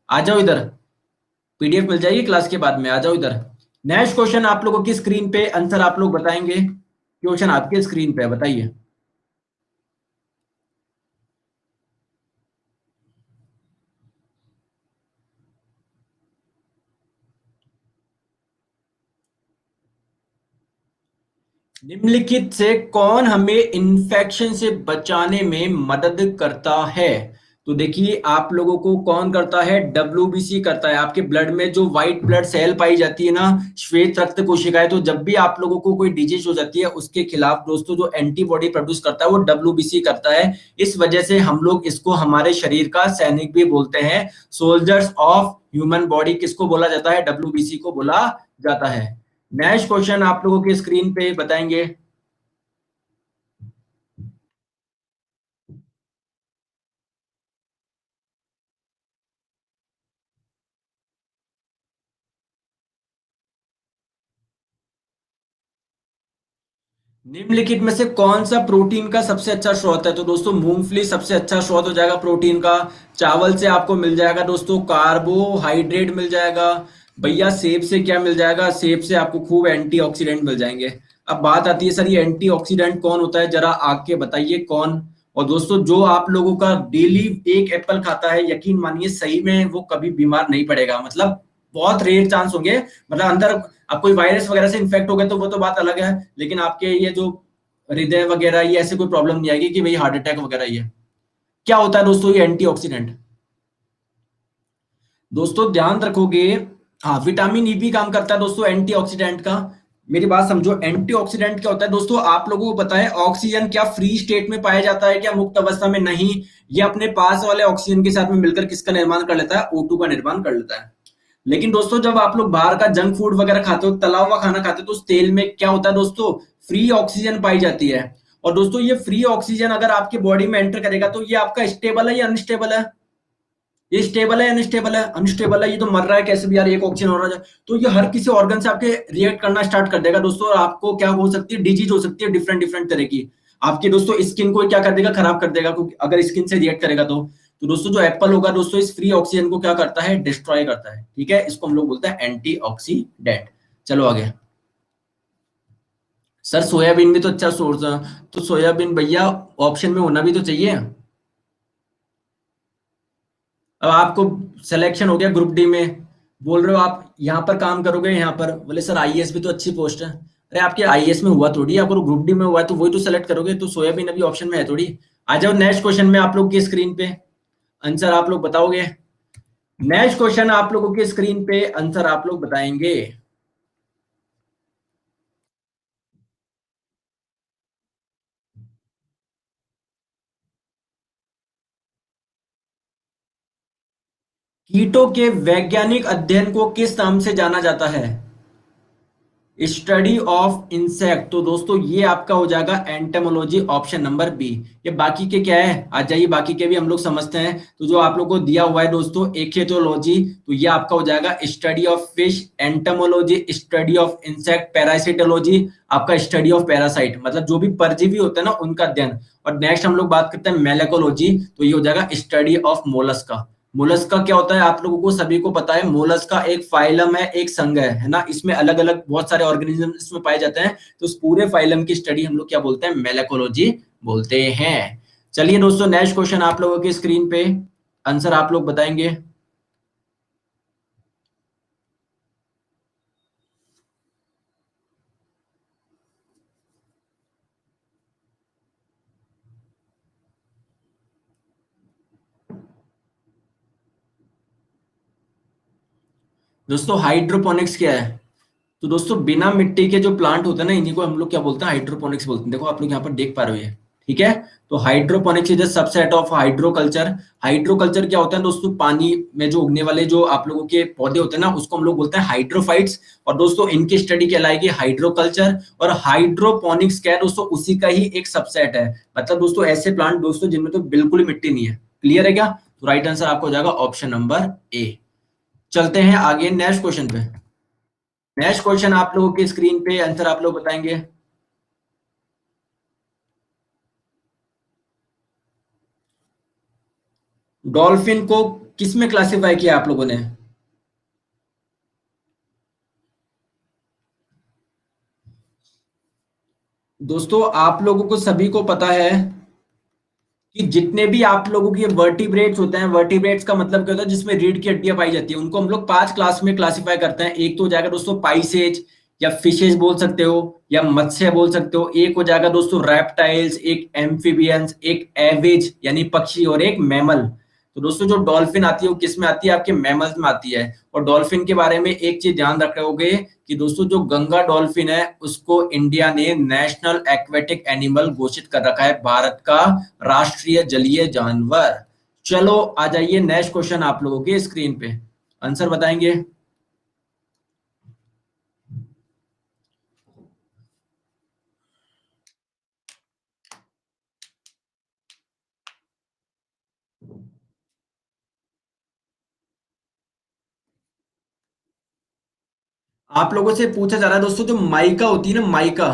आ जाओ इधर, पीडीएफ मिल जाएगी क्लास के बाद में, आ जाओ इधर। नेक्स्ट क्वेश्चन आप लोगों की स्क्रीन पे आंसर आप लोग बताएंगे। क्वेश्चन आपके स्क्रीन पे है, बताइए। निम्नलिखित से कौन हमें इन्फेक्शन से बचाने में मदद करता है? तो देखिए आप लोगों को कौन करता है, डब्ल्यूबीसी करता है। आपके ब्लड में जो व्हाइट ब्लड सेल पाई जाती है ना, श्वेत रक्त कोशिकाएं, तो जब भी आप लोगों को कोई डिजीज हो जाती है, उसके खिलाफ दोस्तों जो एंटीबॉडी प्रोड्यूस करता है वो डब्ल्यूबीसी करता है। इस वजह से हम लोग इसको हमारे शरीर का सैनिक भी बोलते हैं। सोल्जर्स ऑफ ह्यूमन बॉडी किसको बोला जाता है, डब्ल्यूबीसी को बोला जाता है। नेक्स्ट क्वेश्चन आप लोगों के स्क्रीन पे बताएंगे। निम्नलिखित में से कौन सा प्रोटीन का सबसे अच्छा स्रोत है? तो दोस्तों मूंगफली सबसे अच्छा स्रोत हो जाएगा प्रोटीन का। चावल से आपको मिल जाएगा दोस्तों कार्बोहाइड्रेट मिल जाएगा। भैया सेब से क्या मिल जाएगा? सेब से आपको खूब एंटीऑक्सीडेंट मिल जाएंगे। अब बात आती है सर ये एंटीऑक्सीडेंट कौन होता है, जरा आके बताइए कौन। और दोस्तों जो आप लोगों का डेली एक एप्पल खाता है, यकीन मानिए सही में वो कभी बीमार नहीं पड़ेगा। मतलब बहुत रेयर चांस होंगे, मतलब अंदर अब कोई वायरस वगैरह से इन्फेक्ट हो गए तो वो तो बात अलग है, लेकिन आपके ये जो हृदय वगैरह ये ऐसे कोई प्रॉब्लम नहीं आएगी कि भाई हार्ट अटैक वगैरह। ये क्या होता है दोस्तों ये एंटीऑक्सीडेंट? दोस्तों ध्यान रखोगे, हाँ विटामिन ई भी काम करता है दोस्तों एंटीऑक्सीडेंट का। मेरी बात समझो, एंटीऑक्सीडेंट क्या होता है दोस्तों? आप लोगों को पता है ऑक्सीजन क्या फ्री स्टेट में पाया जाता है क्या, मुक्त अवस्था में? नहीं, ये अपने पास वाले ऑक्सीजन के साथ में मिलकर किसका निर्माण कर लेता है? O2 का निर्माण कर लेता है। लेकिन दोस्तों जब आप लोग बाहर का जंक फूड वगैरह खाते हो, तला हुआ खाना खाते हो, तो उस तेल में क्या होता है दोस्तों? फ्री ऑक्सीजन पाई जाती है। और दोस्तों ये फ्री ऑक्सीजन अगर आपके बॉडी में एंटर करेगा तो ये आपका स्टेबल है या अनस्टेबल है? ये स्टेबल है अनस्टेबल है? अनस्टेबल है, ये तो मर रहा है कैसे भी यार, एक ऑक्सीजन हो रहा है। तो ये हर किसी ऑर्गन से आपके रिएक्ट करना स्टार्ट कर देगा दोस्तों, और आपको क्या हो सकती है? डिजीज हो सकती है डिफरेंट डिफरेंट तरह की। आपकी दोस्तों स्किन को क्या कर देगा? खराब कर देगा, क्योंकि अगर स्किन से रिएक्ट करेगा तो दोस्तों जो एप्पल होगा दोस्तों इस फ्री ऑक्सीजन को क्या करता है? डिस्ट्रॉय करता है। ठीक है, इसको हम लोग बोलते हैं एंटीऑक्सीडेंट। चलो आगे। सर सोयाबीन भी तो अच्छा सोर्स है। तो सोयाबीन भैया ऑप्शन में होना भी तो चाहिए। अब आपको सिलेक्शन हो गया ग्रुप डी में, बोल रहे हो आप यहाँ पर काम करोगे, यहाँ पर बोले सर आईएएस भी तो अच्छी पोस्ट है। अरे आपके आईएएस में हुआ थोड़ी, अगर ग्रुप डी में हुआ है तो वही तो सेलेक्ट करोगे, तो सोयाबीन अभी ऑप्शन में है थोड़ी। आ जाओ नेक्स्ट क्वेश्चन में, आप लोग की स्क्रीन पे आंसर आप लोग बताओगे। नेक्स्ट क्वेश्चन आप लोगों के स्क्रीन पे आंसर आप लोग बताएंगे। कीटों के वैज्ञानिक अध्ययन को किस नाम से जाना जाता है? Study of insect. तो दोस्तों ये आपका हो जाएगा एंटेमोलॉजी, ऑप्शन नंबर बी। ये बाकी के क्या है, आ जाइए बाकी के भी हम लोग समझते हैं। तो जो आप लोग को दिया हुआ है दोस्तों एकेटोलॉजी, तो ये आपका हो जाएगा study of fish. Entomology study of insect. Parasitology आपका स्टडी ऑफ पैरासाइट, मतलब जो भी परजीवी होते हैं ना उनका अध्ययन। और नेक्स्ट हम लोग बात करते हैं मेलेकोलॉजी, तो ये हो जाएगा स्टडी ऑफ मोलस्का। मोलस्का क्या होता है आप लोगों को सभी को पता है, मोलस्का एक फाइलम है, एक संघ है ना, इसमें अलग अलग बहुत सारे ऑर्गेनिज्म इसमें पाए जाते हैं। तो उस पूरे फाइलम की स्टडी हम लोग क्या बोलते हैं? मेलेकोलॉजी बोलते हैं। चलिए दोस्तों नेक्स्ट क्वेश्चन आप लोगों की स्क्रीन पे आंसर आप लोग बताएंगे। दोस्तों हाइड्रोपोनिक्स क्या है? तो दोस्तों बिना मिट्टी के जो प्लांट होते हैं ना, इन्हीं को हम लोग क्या बोलते हैं? हाइड्रोपोनिक्स बोलते हैं। देखो आप लोग यहाँ पर देख पा रहे हो ये, ठीक है। तो hydroponics is a subset of hydroculture. Hydroculture क्या होता है दोस्तों? पानी में जो उगने वाले जो आप लोगों के पौधे होते हैं ना, उसको हम लोग बोलते हैं हाइड्रोफाइट्स। और दोस्तों इनकी स्टडी कहलाएगी हाइड्रोकल्चर। और हाइड्रोपोनिक्स क्या है दोस्तों? उसी का ही एक सबसेट है। मतलब दोस्तों ऐसे प्लांट दोस्तों जिनमें तो बिल्कुल ही मिट्टी नहीं है। क्लियर है क्या? तो राइट आंसर आपको हो जाएगा ऑप्शन नंबर ए। चलते हैं आगे नेक्स्ट क्वेश्चन पे। नेक्स्ट क्वेश्चन आप लोगों की स्क्रीन पे आंसर आप लोग बताएंगे। डॉल्फिन को किस में क्लासिफाई किया आप लोगों ने? दोस्तों आप लोगों को सभी को पता है कि जितने भी आप लोगों के वर्टिब्रेट्स होते हैं, वर्टिब्रेट्स का मतलब क्या होता है? जिसमें रीढ़ की हड्डियां पाई जाती है, उनको हम लोग 5 क्लास में क्लासिफाई करते हैं। एक तो हो जाएगा दोस्तों पाइसेज, या फिशेज बोल सकते हो, या मत्स्य बोल सकते हो। एक हो जाएगा दोस्तों रेप्टाइल्स, एक एम्फीबियंस, एक एविज यानी पक्षी, और एक मैमल। तो दोस्तों जो डॉल्फिन आती है वो किस में आती है? आपके मैमल्स में आती है। और डॉल्फिन के बारे में एक चीज ध्यान रखोगे कि दोस्तों जो गंगा डॉल्फिन है उसको इंडिया ने नेशनल एक्वेटिक एनिमल घोषित कर रखा है, भारत का राष्ट्रीय जलीय जानवर। चलो आ जाइए नेक्स्ट क्वेश्चन आप लोगों के स्क्रीन पे आंसर बताएंगे। आप लोगों से पूछा जा रहा है दोस्तों जो माइका होती है ना, माइका,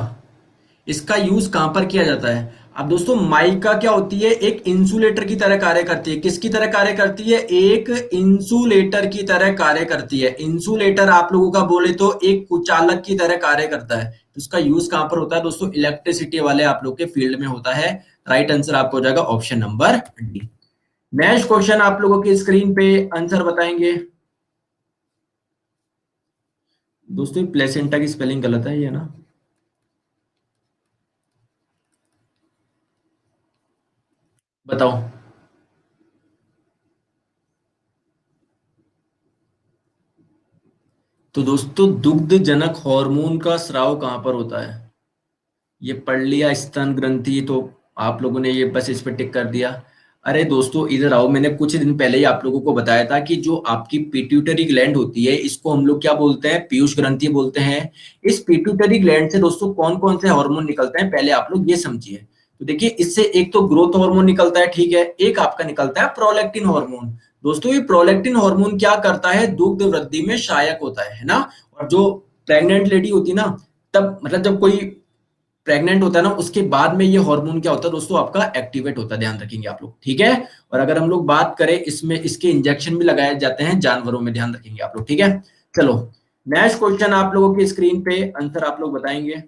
इसका यूज कहां पर किया जाता है? अब दोस्तों माइका क्या होती है? एक इंसुलेटर की तरह कार्य करती है। किसकी तरह कार्य करती है? एक इंसुलेटर की तरह कार्य करती है। इंसुलेटर आप लोगों का बोले तो एक कुचालक की तरह कार्य करता है। तो इसका यूज कहां पर होता है दोस्तों? इलेक्ट्रिसिटी वाले आप लोग के फील्ड में होता है। राइट आंसर आपको हो जाएगा option number D. Next question आप लोगों की स्क्रीन पे आंसर बताएंगे दोस्तों। प्लेसेंटा की स्पेलिंग गलत है ये ना? बताओ। तो दोस्तों दुग्ध जनक हार्मोन का स्राव कहां पर होता है? ये पढ़ लिया, स्तन ग्रंथि, तो आप लोगों ने ये बस इस पे टिक कर दिया। अरे दोस्तों इधर आओ, मैंने कुछ दिन पहले ही आप लोगों को बताया था कि जो आपकी पिट्यूटरी ग्लैंड होती है इसको हम लोग क्या बोलते हैं? पीयूष ग्रंथि बोलते हैं। इस पिट्यूटरी ग्लैंड से दोस्तों कौन कौन से हार्मोन निकलते हैं पहले आप लोग ये समझिए। तो देखिए इससे एक तो ग्रोथ हार्मोन निकलता है, ठीक है, एक आपका निकलता है प्रोलैक्टिन हार्मोन। दोस्तों ये प्रोलैक्टिन हार्मोन क्या करता है? दुग्ध वृद्धि में सहायक होता है ना। और जो प्रेग्नेंट लेडी होती है ना, तब मतलब जब कोई प्रेग्नेंट होता है ना उसके बाद में ये हार्मोन क्या होता है दोस्तों? आपका एक्टिवेट होता है। ध्यान रखेंगे आप लोग, ठीक है। और अगर हम लोग बात करें इसमें इसके इंजेक्शन भी लगाए जाते हैं जानवरों में। ध्यान रखेंगे आप लोग, ठीक है। चलो नेक्स्ट क्वेश्चन आप लोगों की स्क्रीन पे आंसर आप लोग बताएंगे।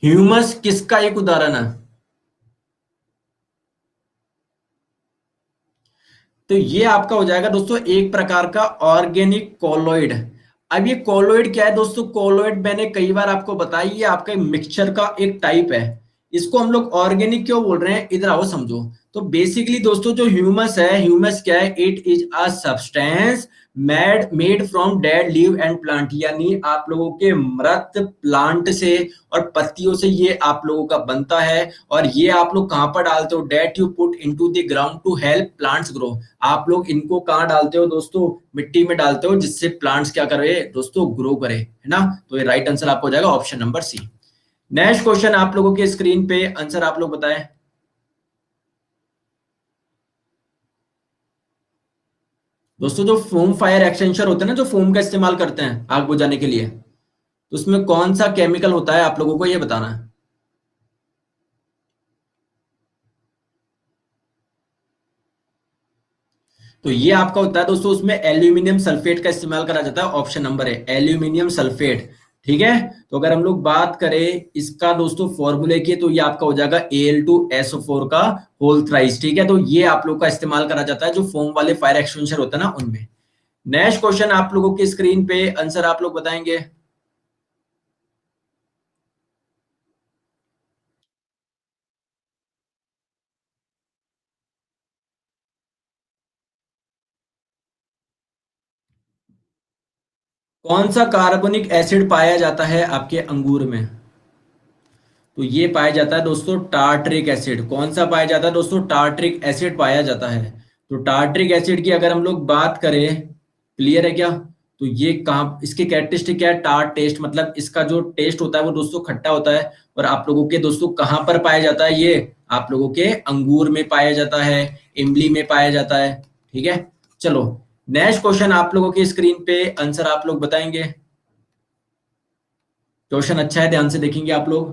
ह्यूमस किसका एक उदाहरण है? तो ये आपका हो जाएगा दोस्तों एक प्रकार का ऑर्गेनिक कोलोइड। अब ये कोलोइड क्या है दोस्तों? कोलोइड मैंने कई बार आपको बताया, ये आपका मिक्सचर का एक टाइप है। इसको हम लोग ऑर्गेनिक क्यों बोल रहे हैं, इधर आओ समझो। तो बेसिकली दोस्तों जो ह्यूमस है, ह्यूमस क्या है? It is a substance made made from dead leave and plant, यानी आप लोगों के मृत प्लांट से और पत्तियों से ये आप लोगों का बनता है। और ये आप लोग कहां पर डालते हो? That you put into the ground to help plants grow. आप लोग इनको कहाँ डालते हो दोस्तों? मिट्टी में डालते हो, जिससे प्लांट्स क्या करे दोस्तों? ग्रो करे, है ना। तो ये राइट आंसर आपको हो जाएगा option number C. Next question आप लोगों के स्क्रीन पे आंसर आप लोग बताएं। दोस्तों जो फोम फायर एक्सटेंशन होते हैं ना, जो फोम का इस्तेमाल करते हैं आग बुझाने के लिए, तो उसमें कौन सा केमिकल होता है आप लोगों को ये बताना है। तो ये आपका होता है दोस्तों, उसमें एल्यूमिनियम सल्फेट का इस्तेमाल करा जाता है। ऑप्शन नंबर है एल्यूमिनियम सल्फेट, ठीक है। तो अगर हम लोग बात करें इसका दोस्तों फॉर्मूले की, तो ये आपका हो जाएगा Al2SO4 का होल थ्राइस, ठीक है। तो ये आप लोग का इस्तेमाल करा जाता है जो फोम वाले फायर एक्सटिंग्विशर होता है ना उनमें। नेक्स्ट क्वेश्चन आप लोगों की स्क्रीन पे आंसर आप लोग बताएंगे। कौन सा कार्बोनिक एसिड पाया जाता है आपके अंगूर में? तो ये पाया जाता है दोस्तों टार्ट्रिक एसिड। कौन सा पाया जाता है दोस्तों? टार्ट्रिक एसिड पाया जाता है। तो टार्ट्रिक एसिड की अगर हम लोग बात करें, क्लियर है क्या? तो ये कहाँ, इसके कैरेक्टरिस्टिक क्या है? टार्ट टेस्ट, मतलब इसका जो टेस्ट होता है वो दोस्तों खट्टा होता है। और आप लोगों के दोस्तों कहाँ पर पाया जाता है? ये आप लोगों के अंगूर में पाया जाता है, इमली में पाया जाता है, ठीक है। चलो नेक्स्ट क्वेश्चन आप लोगों की स्क्रीन पे आंसर आप लोग बताएंगे। क्वेश्चन अच्छा है, ध्यान से देखेंगे आप लोग।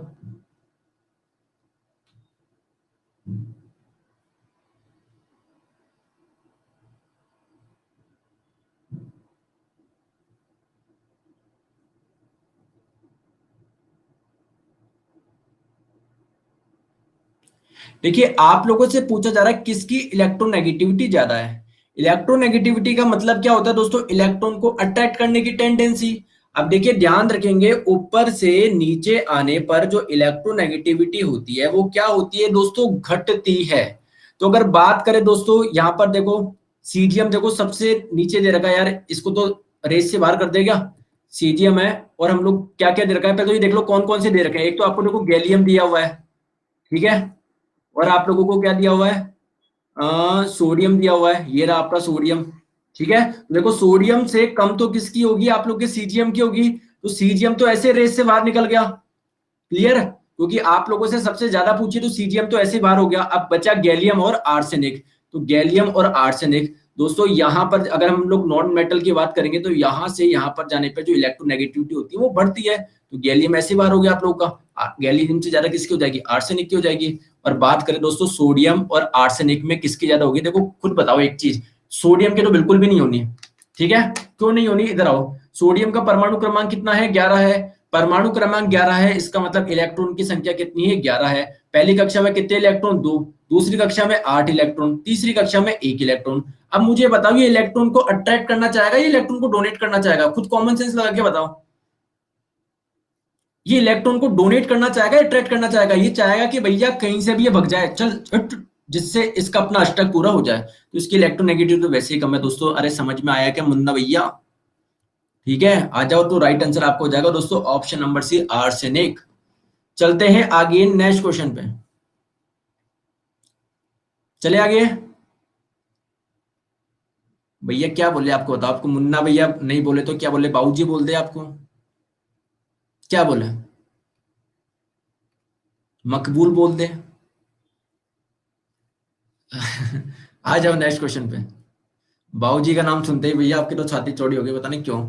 देखिए आप लोगों से पूछा जा रहा है किसकी इलेक्ट्रोनेगेटिविटी ज्यादा है। इलेक्ट्रोनेगेटिविटी का मतलब क्या होता है दोस्तों? इलेक्ट्रॉन को अट्रैक्ट करने की टेंडेंसी। अब देखिए ध्यान रखेंगे, ऊपर से नीचे आने पर जो इलेक्ट्रोनेगेटिविटी होती है वो क्या होती है दोस्तों? घटती है। तो अगर बात करें दोस्तों यहाँ पर देखो, सीजियम देखो सबसे नीचे दे रखा है यार, इसको तो रेस से बाहर कर देगा। सीजियम है, और हम लोग क्या क्या दे रखा है पहले तो ये देख लो कौन कौन से दे रखे हैं। एक तो आपको देखो गैलियम दिया हुआ है, ठीक है। और आप लोगों को क्या दिया हुआ है? सोडियम दिया हुआ है, ये रहा आपका सोडियम, ठीक है। तो देखो सोडियम से कम तो किसकी होगी? आप लोग के सीजियम की होगी। तो सीजियम तो ऐसे रेस से बाहर निकल गया, क्लियर। क्योंकि आप लोगों से सबसे ज्यादा पूछी तो सीजीएम तो ऐसे बाहर हो गया। अब बचा गैलियम और आर्सेनिक। तो गैलियम और आर्सेनिक दोस्तों, यहाँ पर अगर हम लोग नॉन मेटल की बात करेंगे तो यहाँ से यहाँ पर जाने पर जो इलेक्ट्रोनेगेटिविटी होती है वो बढ़ती है। तो गैलियम ऐसे बाहर हो गया आप लोगों का। गैलियम से ज्यादा किसकी हो जाएगी? आर्सेनिक की हो जाएगी। और बात करें दोस्तों सोडियम और आर्सेनिक में किसकी ज्यादा होगी? देखो खुद बताओ एक चीज, सोडियम की तो बिल्कुल भी नहीं होनी। ठीक है, क्यों नहीं होनी? इधर आओ। सोडियम का परमाणु क्रमांक कितना है? 11 है। परमाणु क्रमांक 11 है, इसका मतलब इलेक्ट्रॉन की संख्या कितनी है? 11 है। पहली कक्षा में कितने इलेक्ट्रॉन? 2। दूसरी कक्षा में 8 इलेक्ट्रॉन। तीसरी कक्षा में 1 इलेक्ट्रॉन। अब मुझे बताओ, ये इलेक्ट्रॉन को अट्रैक्ट करना चाहेगा या इलेक्ट्रॉन को डोनेट करना चाहेगा? खुद कॉमन सेंस लगा के बताओ। ये इलेक्ट्रॉन को डोनेट करना चाहेगा, अट्रैक्ट करना चाहेगा? ये चाहेगा कि भैया कहीं से भी ये भग जाए, चल हट, जिससे इसका अपना अष्टक पूरा हो जाए। तो इसकी इलेक्ट्रोनेगेटिव तो वैसे ही कम है दोस्तों। अरे समझ में आया क्या मुन्ना भैया? ठीक है, आ जाओ। तो राइट आंसर आपको हो जाएगा दोस्तों ऑप्शन नंबर सी, आर्सेनिक। चलते हैं आगे नेक्स्ट क्वेश्चन पे। चले आगे। भैया क्या बोले आपको बताओ? आपको मुन्ना भैया नहीं बोले तो क्या बोले? बाबूजी बोल दे आपको? क्या बोले? मकबूल बोल दे? आ जाओ नेक्स्ट क्वेश्चन पे। बाबूजी का नाम सुनते ही भैया आपकी तो छाती चौड़ी हो गई, पता नहीं क्यों।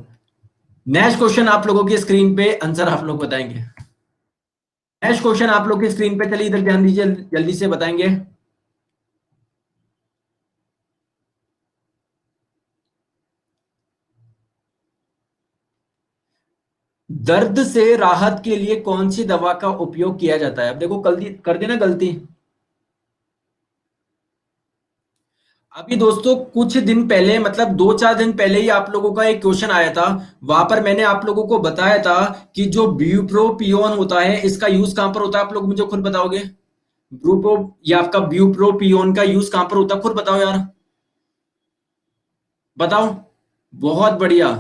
नेक्स्ट क्वेश्चन आप लोगों की स्क्रीन पे, आंसर आप लोग बताएंगे। नेक्स्ट क्वेश्चन आप लोग की स्क्रीन पे, चलिए इधर ध्यान दीजिए, जल्दी से बताएंगे। दर्द से राहत के लिए कौन सी दवा का उपयोग किया जाता है? अब देखो गलती कर देना, गलती। अभी दोस्तों कुछ दिन पहले, मतलब 2-4 दिन पहले ही आप लोगों का एक क्वेश्चन आया था। वहां पर मैंने आप लोगों को बताया था कि जो ब्यूप्रोपियोन होता है, इसका यूज कहां पर होता है? आप लोग मुझे खुद बताओगे। ब्यूप्रो या आपका ब्यूप्रोपियोन का यूज कहां पर होता है? खुद बताओ यार, बताओ। बहुत बढ़िया।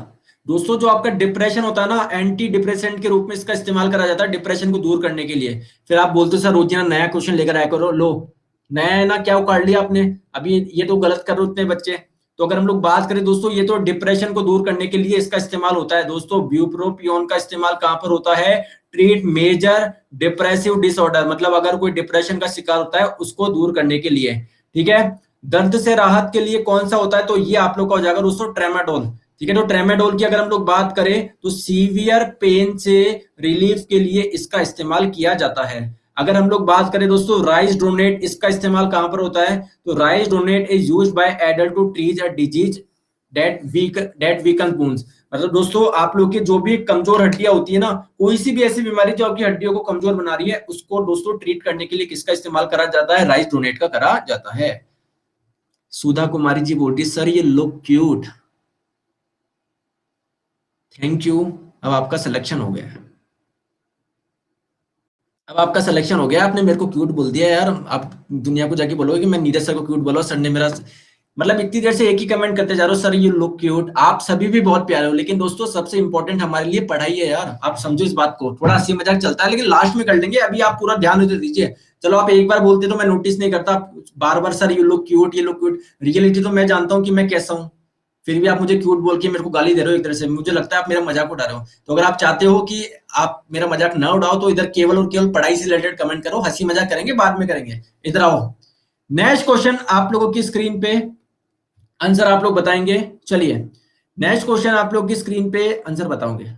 दोस्तों जो आपका डिप्रेशन होता है ना, एंटी डिप्रेसेंट के रूप में इसका इस्तेमाल करा जाता है डिप्रेशन को दूर करने के लिए। फिर आप बोलते हो सर रोजाना नया क्वेश्चन लेकर आया करो। लो, नया है ना, क्या उखाड़ लिया आपने? अभी ये तो गलत कर रहे हो इतने बच्चे। तो अगर हम लोग बात करें दोस्तों, ये तो डिप्रेशन को दूर करने के लिए इसका इस्तेमाल होता है दोस्तों। ब्यूप्रोपियोन का इस्तेमाल कहां पर होता है? ट्रीट मेजर डिप्रेसिव डिसऑर्डर, मतलब अगर कोई डिप्रेशन का शिकार होता है उसको दूर करने के लिए। ठीक है। दर्द से राहत के लिए कौन सा होता है? तो ये आप लोग का हो जाएगा दोस्तों ट्रेमाडोल। ठीक है, तो ट्रेमाडोल की अगर हम लोग बात करें तो सीवियर पेन से रिलीफ के लिए इसका इस्तेमाल किया जाता है। अगर हम लोग बात करें दोस्तों राइसडोनेट, इसका इस्तेमाल कहां पर होता है? तो risedronate is used by adult to treat a disease that weaken bones. मतलब दोस्तों आप लोग के जो भी कमजोर हड्डियां होती है ना, कोई सी भी ऐसी बीमारी जो आपकी हड्डियों को कमजोर बना रही है, उसको दोस्तों ट्रीट करने के लिए किसका इस्तेमाल करा जाता है? राइसडोनेट का करा जाता है। सुधा कुमारी जी बोलती सर ये लुक क्यूट। Thank you. अब आपका सिलेक्शन हो गया है। अब आपका सिलेक्शन हो गया, आपने मेरे को क्यूट बोल दिया यार। आप दुनिया को जाके बोलोगे कि मैं नीरज सर को क्यूट बोला, सर ने मेरा, मतलब इतनी देर से एक ही कमेंट करते जा रहे हो, सर यू लुक क्यूट। आप सभी भी बहुत प्यारे हो, लेकिन दोस्तों सबसे इंपॉर्टेंट हमारे लिए पढ़ाई है यार। आप समझो इस बात को। थोड़ा हंसी मजाक चलता है लेकिन लास्ट में कर लेंगे, अभी आप पूरा ध्यान दे दीजिए। चलो आप एक बार बोलते तो मैं नोटिस नहीं करता, बार बार सर यू लुक क्यूट, ये लुक क्यूट। रियलिटी तो मैं जानता हूँ कि मैं कैसा हूँ, फिर भी आप मुझे क्यूट बोल के मेरे को गाली दे रहे हो एक तरह से। मुझे लगता है आप मेरा मजाक उड़ा रहे हो। तो अगर आप चाहते हो कि आप मेरा मजाक ना उड़ाओ तो इधर केवल और केवल पढ़ाई से रिलेटेड कमेंट करो, हंसी मजाक करेंगे बाद में करेंगे। इधर आओ। नेक्स्ट क्वेश्चन आप लोगों की स्क्रीन पे, आंसर आप लोग बताएंगे। चलिए नेक्स्ट क्वेश्चन आप लोग की स्क्रीन पे आंसर बताओगे।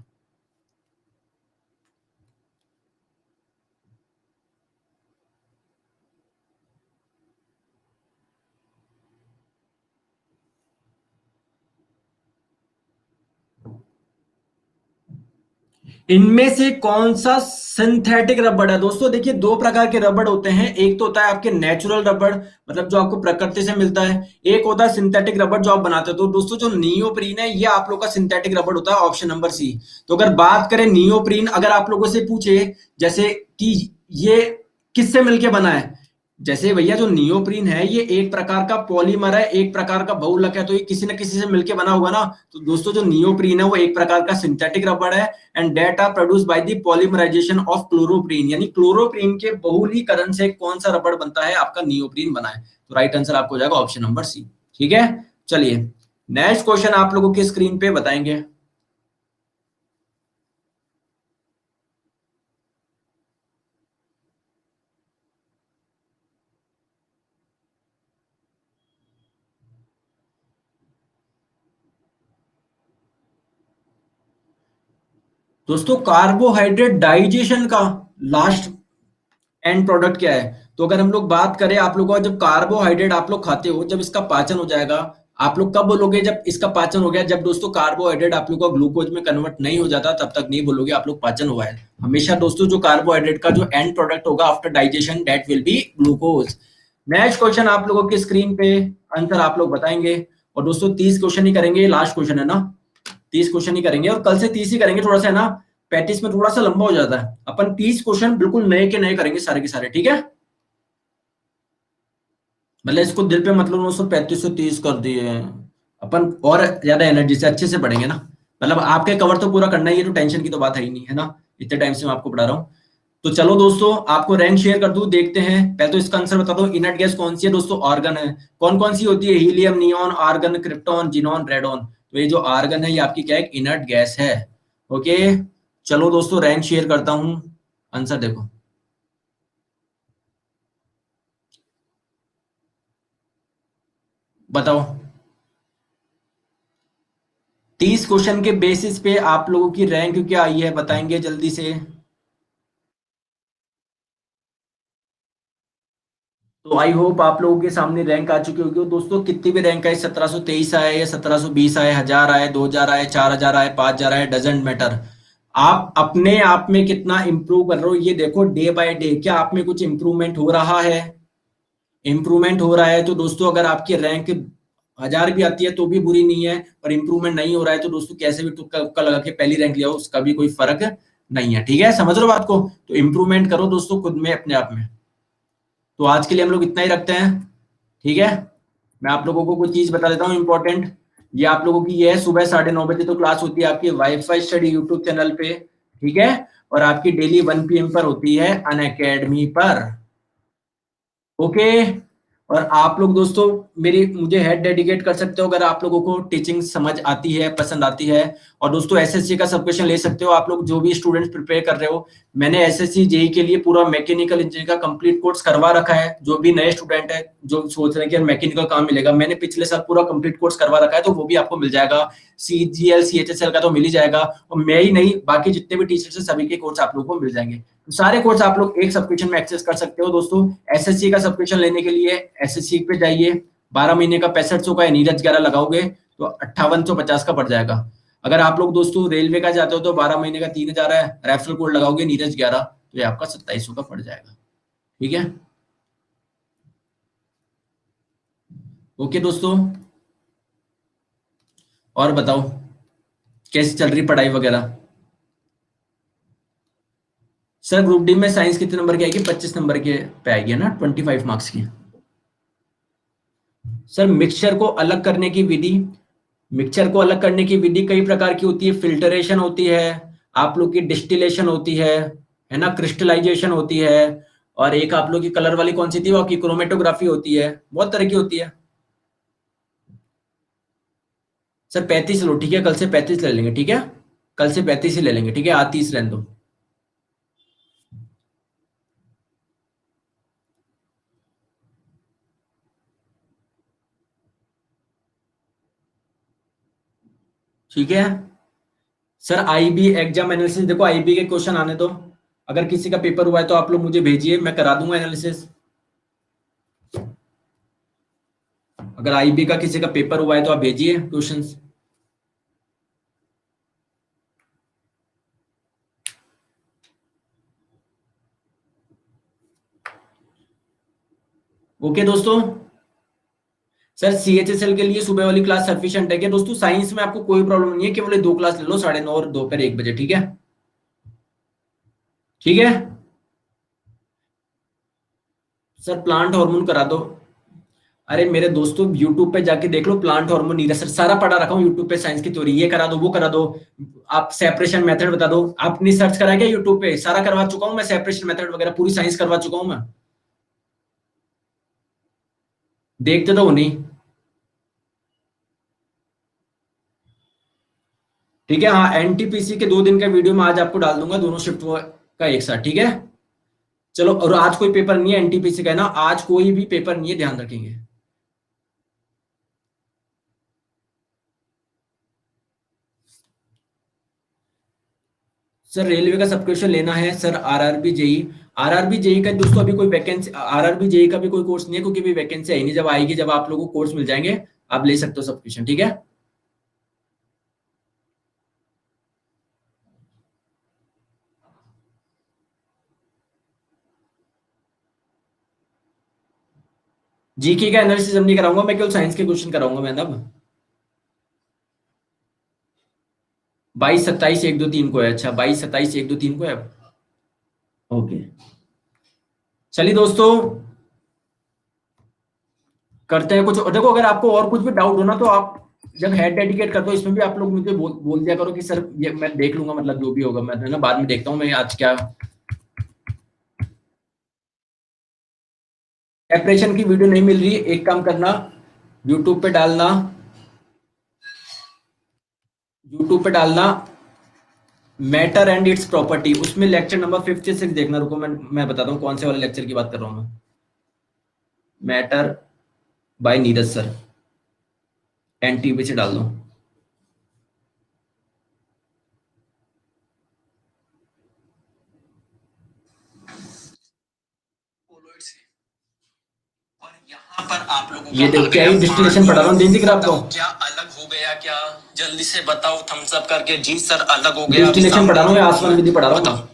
इनमें से कौन सा सिंथेटिक रबड़ है? दोस्तों देखिए दो प्रकार के रबड़ होते हैं। एक तो होता है आपके नेचुरल रबड़, मतलब जो आपको प्रकृति से मिलता है। एक होता है सिंथेटिक रबड़ जो आप बनाते हो। तो दोस्तों जो नियोप्रीन है ये आप लोग का सिंथेटिक रबड़ होता है, ऑप्शन नंबर सी। तो अगर बात करें नियोप्रीन, अगर आप लोगों से पूछे जैसे कि ये किससे मिलके बना है, जैसे भैया जो नियोप्रीन है ये एक प्रकार का पॉलीमर है, एक प्रकार का बहुलक है, तो ये किसी न किसी से मिलके बना होगा ना। तो दोस्तों जो नियोप्रीन है वो एक प्रकार का सिंथेटिक रबड़ है, and that are produced by the polymerization of chloroprene, यानी क्लोरोप्रीन के बहुलीकरण से कौन सा रबड़ बनता है? आपका नियोप्रीन बना है। तो राइट आंसर आपको हो जाएगा ऑप्शन नंबर सी। ठीक है, चलिए नेक्स्ट क्वेश्चन आप लोगों की स्क्रीन पे बताएंगे। दोस्तों कार्बोहाइड्रेट डाइजेशन का लास्ट एंड प्रोडक्ट क्या है? तो अगर हम लोग बात करें, आप लोगों का जब कार्बोहाइड्रेट आप लोग खाते हो, जब इसका पाचन हो जाएगा, आप लोग कब बोलोगे जब इसका पाचन हो गया? जब दोस्तों कार्बोहाइड्रेट आप लोग का ग्लूकोज में कन्वर्ट नहीं हो जाता तब तक नहीं बोलोगे आप लोग पाचन हुआ है। हमेशा दोस्तों जो कार्बोहाइड्रेट का जो एंड प्रोडक्ट होगा after digestion, that will be glucose. Next question आप लोगों की स्क्रीन पे आंसर आप लोग बताएंगे। और दोस्तों 30 क्वेश्चन ही करेंगे, लास्ट क्वेश्चन है ना, 30 क्वेश्चन ही करेंगे और कल से 30 ही करेंगे। थोड़ा सा है ना, 35 में थोड़ा सा लंबा हो जाता है। अपन 30 क्वेश्चन बिल्कुल नए के नए करेंगे सारे के सारे, ठीक है? मतलब इसको दिल पे मतलब 935 से 30 कर दिए अपन, और ज्यादा एनर्जी से अच्छे से पढ़ेंगे ना। मतलब आपके कवर तो पूरा करना ही है, तो टेंशन की तो बात है ही नहीं, है ना? इतने टाइम से मैं आपको पढ़ा रहा हूँ। तो चलो दोस्तों, आपको रैंक शेयर कर दूं, देखते हैं। पहले तो इसका आंसर बता दो, इनर्ट गैस कौन सी है दोस्तों? आर्गन है। कौन कौन सी होती है? Helium, neon, argon, krypton, xenon, radon. तो ये जो आर्गन है ये आपकी क्या है? इनर्ट गैस है। ओके, चलो दोस्तों रैंक शेयर करता हूं। आंसर देखो, बताओ। 30 क्वेश्चन के बेसिस पे आप लोगों की रैंक क्या आई है, बताएंगे जल्दी से। तो आई होप आप लोगों के सामने रैंक आ चुकी होगी। दोस्तों कितनी भी रैंक आए, 1723 आए या 1720 आए, 1000 आए, 2000 आए, 4000 आए, 5000 आए, डजेंट मैटर। आप अपने आप में कितना इंप्रूव कर रहे हो ये देखो, डे बाय डे क्या आप में कुछ इंप्रूवमेंट हो रहा है? इंप्रूवमेंट हो रहा है तो दोस्तों अगर आपकी रैंक 1000 भी आती है तो भी बुरी नहीं है, पर इंप्रूवमेंट नहीं हो रहा है तो दोस्तों कैसे भी तुक्का उक्का लगा के पहली रैंक लिया हो, उसका भी कोई फर्क नहीं है। ठीक है, समझ रहे हो बात को? तो इंप्रूवमेंट करो दोस्तों खुद में, अपने आप में। तो आज के लिए हम लोग इतना ही रखते हैं, ठीक है? मैं आप लोगों को कुछ चीज बता देता हूँ इंपॉर्टेंट। ये आप लोगों की ये है, सुबह 9:30 बजे तो क्लास होती है आपकी वाईफाई स्टडी यूट्यूब चैनल पे, ठीक है? और आपकी डेली 1 PM पर होती है अन अकेडमी पर। ओके। और आप लोग दोस्तों मेरी मुझे हेड डेडिकेट कर सकते हो अगर आप लोगों को टीचिंग समझ आती है, पसंद आती है। और दोस्तों एसएससी का सब क्वेश्चन ले सकते हो आप लोग, जो भी स्टूडेंट्स प्रिपेयर कर रहे हो। मैंने एसएससी जेई के लिए पूरा मैकेनिकल इंजीनियरिंग का कंप्लीट कोर्स करवा रखा है। जो भी नए स्टूडेंट है जो सोच रहे हैं कि यार मैकेनिकल काम मिलेगा, मैंने पिछले साल पूरा कंप्लीट कोर्स करवा रखा है, तो वो भी आपको मिल जाएगा। सीजीएल सीएचएसएल का तो मिल ही जाएगा, और मैं ही नहीं बाकी जितने भी टीचर्स हैं सभी के कोर्स आप लोगों को मिल जाएंगे। तो सारे कोर्स आप लोग एक सब्सक्रिप्शन में एक्सेस कर सकते हो दोस्तों। एसएससी का सब्सक्रिप्शन लेने के लिए एसएससी पे जाइए, 12 महीने का 6500 का, नीरज 11 लगाओगे तो 5850 का पड़ जाएगा। अगर आप लोग दोस्तों रेलवे का जाते हो तो 12 महीने का 3000 है, रेफरल कोड लगाओगे नीरज 11 तो ये आपका 2700 का पड़ जाएगा। ठीक है, ओके दोस्तों। और बताओ कैसी चल रही पढ़ाई वगैरह? सर ग्रुप डी में साइंस कितने नंबर की आएगी? 25 नंबर के पे आएगी ना, 25 मार्क्स की। सर मिक्सचर को अलग करने की विधि, मिक्सचर को अलग करने की विधि कई प्रकार की होती है। फिल्टरेशन होती है, आप लोग की डिस्टिलेशन होती है ना, क्रिस्टलाइजेशन होती है, और एक आप लोग की कलर वाली कौन सी थी वो आपकी, क्रोमेटोग्राफी होती है। बहुत तरह की होती है। सर 35 लो, ठीक है, कल से 35 ले लेंगे, ठीक है? कल से 35 ही ले लेंगे, ठीक है? आज 30 रहने दो। ठीक है सर, आईबी एग्जाम एनालिसिस देखो, आईबी के क्वेश्चन आने दो। अगर किसी का पेपर हुआ है तो आप लोग मुझे भेजिए, मैं करा दूंगा एनालिसिस। अगर आईबी का किसी का पेपर हुआ है तो आप भेजिए क्वेश्चंस। ओके दोस्तों। सर सीएचएसएल के लिए सुबह वाली क्लास सफिशिएंट है क्या दोस्तों? साइंस में आपको कोई प्रॉब्लम नहीं है, केवल ये 2 क्लास ले लो, 9:30 और दोपहर 1 बजे, ठीक है? ठीक है सर, प्लांट हार्मोन करा दो। अरे मेरे दोस्तों यूट्यूब पे जाके देख लो, प्लांट हार्मोन नीरज सर सारा पढ़ा रखा हूँ यूट्यूब पे, साइंस की थ्योरी, ये करा दो वो करा दो। आप सेपरेशन मेथड बता दो, आपने सर्च करा क्या यूट्यूब पे? सारा करवा चुका हूँ मैं, सेपरेशन मेथड वगैरह पूरी साइंस करवा चुका हूँ मैं। देखते तो हो नहीं। ठीक है, हाँ एनटीपीसी के 2 दिन का वीडियो मैं आज आपको डाल दूंगा, दोनों शिफ्ट का एक साथ, ठीक है? चलो, और आज कोई पेपर नहीं है एनटीपीसी का, है ना? आज कोई भी पेपर नहीं है, ध्यान रखेंगे। सर रेलवे का सब्सक्रिप्शन लेना है sir, RRB JE. RRB JE का दोस्तों अभी कोई वैकेंसी, आरआरबी जेई का भी कोई कोर्स नहीं है, क्योंकि अभी वैकेंसी आई नहीं। जब आएगी, जब आप लोगों को कोर्स मिल जाएंगे, आप ले सकते हो सब्सक्रिप्शन, ठीक है। जीके का एनालिसिस अब नहीं कराऊंगा मैं, केवल साइंस के क्वेश्चन कराऊंगा मैं अब। 22, 27, 1, 2, 3 को है। अच्छा, 22, 27, 1, 2, 3 को है। ओके, चलिए दोस्तों, करते हैं कुछ। और देखो, अगर आपको और कुछ भी डाउट हो ना, तो आप जब हेड डेडिकेट करते हो इसमें भी आप लोग मुझे बोल दिया करो कि सर ये मैं देख लूंगा, मतलब जो भी होगा मैं है ना बाद में देखता हूँ मैं आज क्या। प्रेपरेशन की वीडियो नहीं मिल रही, एक काम करना, यूट्यूब पे डालना, यूट्यूब पे डालना मैटर एंड इट्स प्रॉपर्टी, उसमें लेक्चर नंबर 56 देखना। रुको, मैं बताता हूँ कौन से वाले लेक्चर की बात कर रहा हूँ मैं। Matter bye Neeraj sir, NTV से डाल दो। और यहाँ पर आप लोगों ये देखो क्या ही डिस्टिलेशन पढ़ा रहा हूँ, दिख रहा आपको? क्या अलग हो गया क्या? जल्दी से बताओ थम्स अप करके। जी सर, अलग हो गया। डिस्टिलेशन पढ़ा रहा हूँ, आसमान विधि पढ़ा रहा हूँ।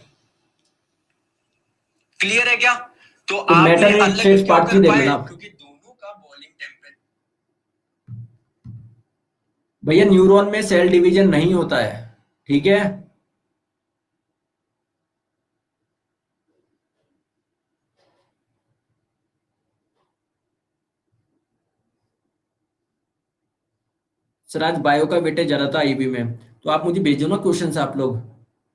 क्लियर है क्या? तो मैटर इन शेप्स पार्ट 3 देख लेना आप, क्योंकि दोनों का बॉइलिंग टेम्परेचर। भैया न्यूरॉन में सेल डिवीजन नहीं होता है, ठीक है। सर आज बायो का वेटेज ज्यादा था आईबी में, तो आप मुझे भेजो ना क्वेश्चंस आप लोग।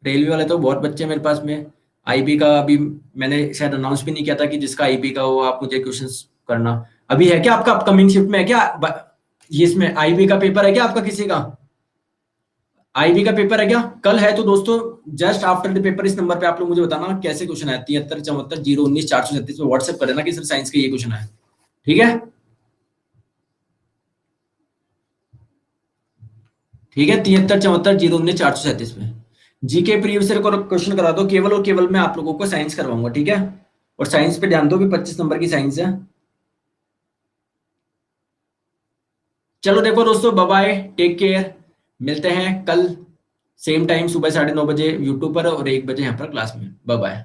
रेलवे वाले तो बहुत बच्चे हैं मेरे पास में। आईबी का अभी मैंने शायद अनाउंस भी नहीं किया था कि जिसका आईबी का हो आप मुझे क्वेश्चंस करना। अभी है क्या आपका अपकमिंग शिफ्ट में है क्या ये इसमें आईबी का पेपर है क्या आपका किसी का? आईबी का पेपर है क्या कल? है तो दोस्तों जस्ट आफ्टर द पेपर इस नंबर पे आप लोग मुझे बताना कैसे क्वेश्चन है। 73, 74, 0, 19, 436 पे व्हाट्सएप कर देना कि सर साइंस का ये क्वेश्चन है, ठीक है। ठीक है, 73, 74, 0, 19, 437 में जीके प्रीवियस ईयर को क्वेश्चन करा दो केवल, और केवल मैं आप लोगों को साइंस करवाऊंगा, ठीक है। और साइंस पे ध्यान दो भी 25 नंबर की साइंस है। चलो देखो दोस्तों, बाय बाय, टेक केयर। मिलते हैं कल सेम टाइम सुबह 9:30 बजे यूट्यूब पर और 1 बजे यहाँ पर क्लास में। Bye bye.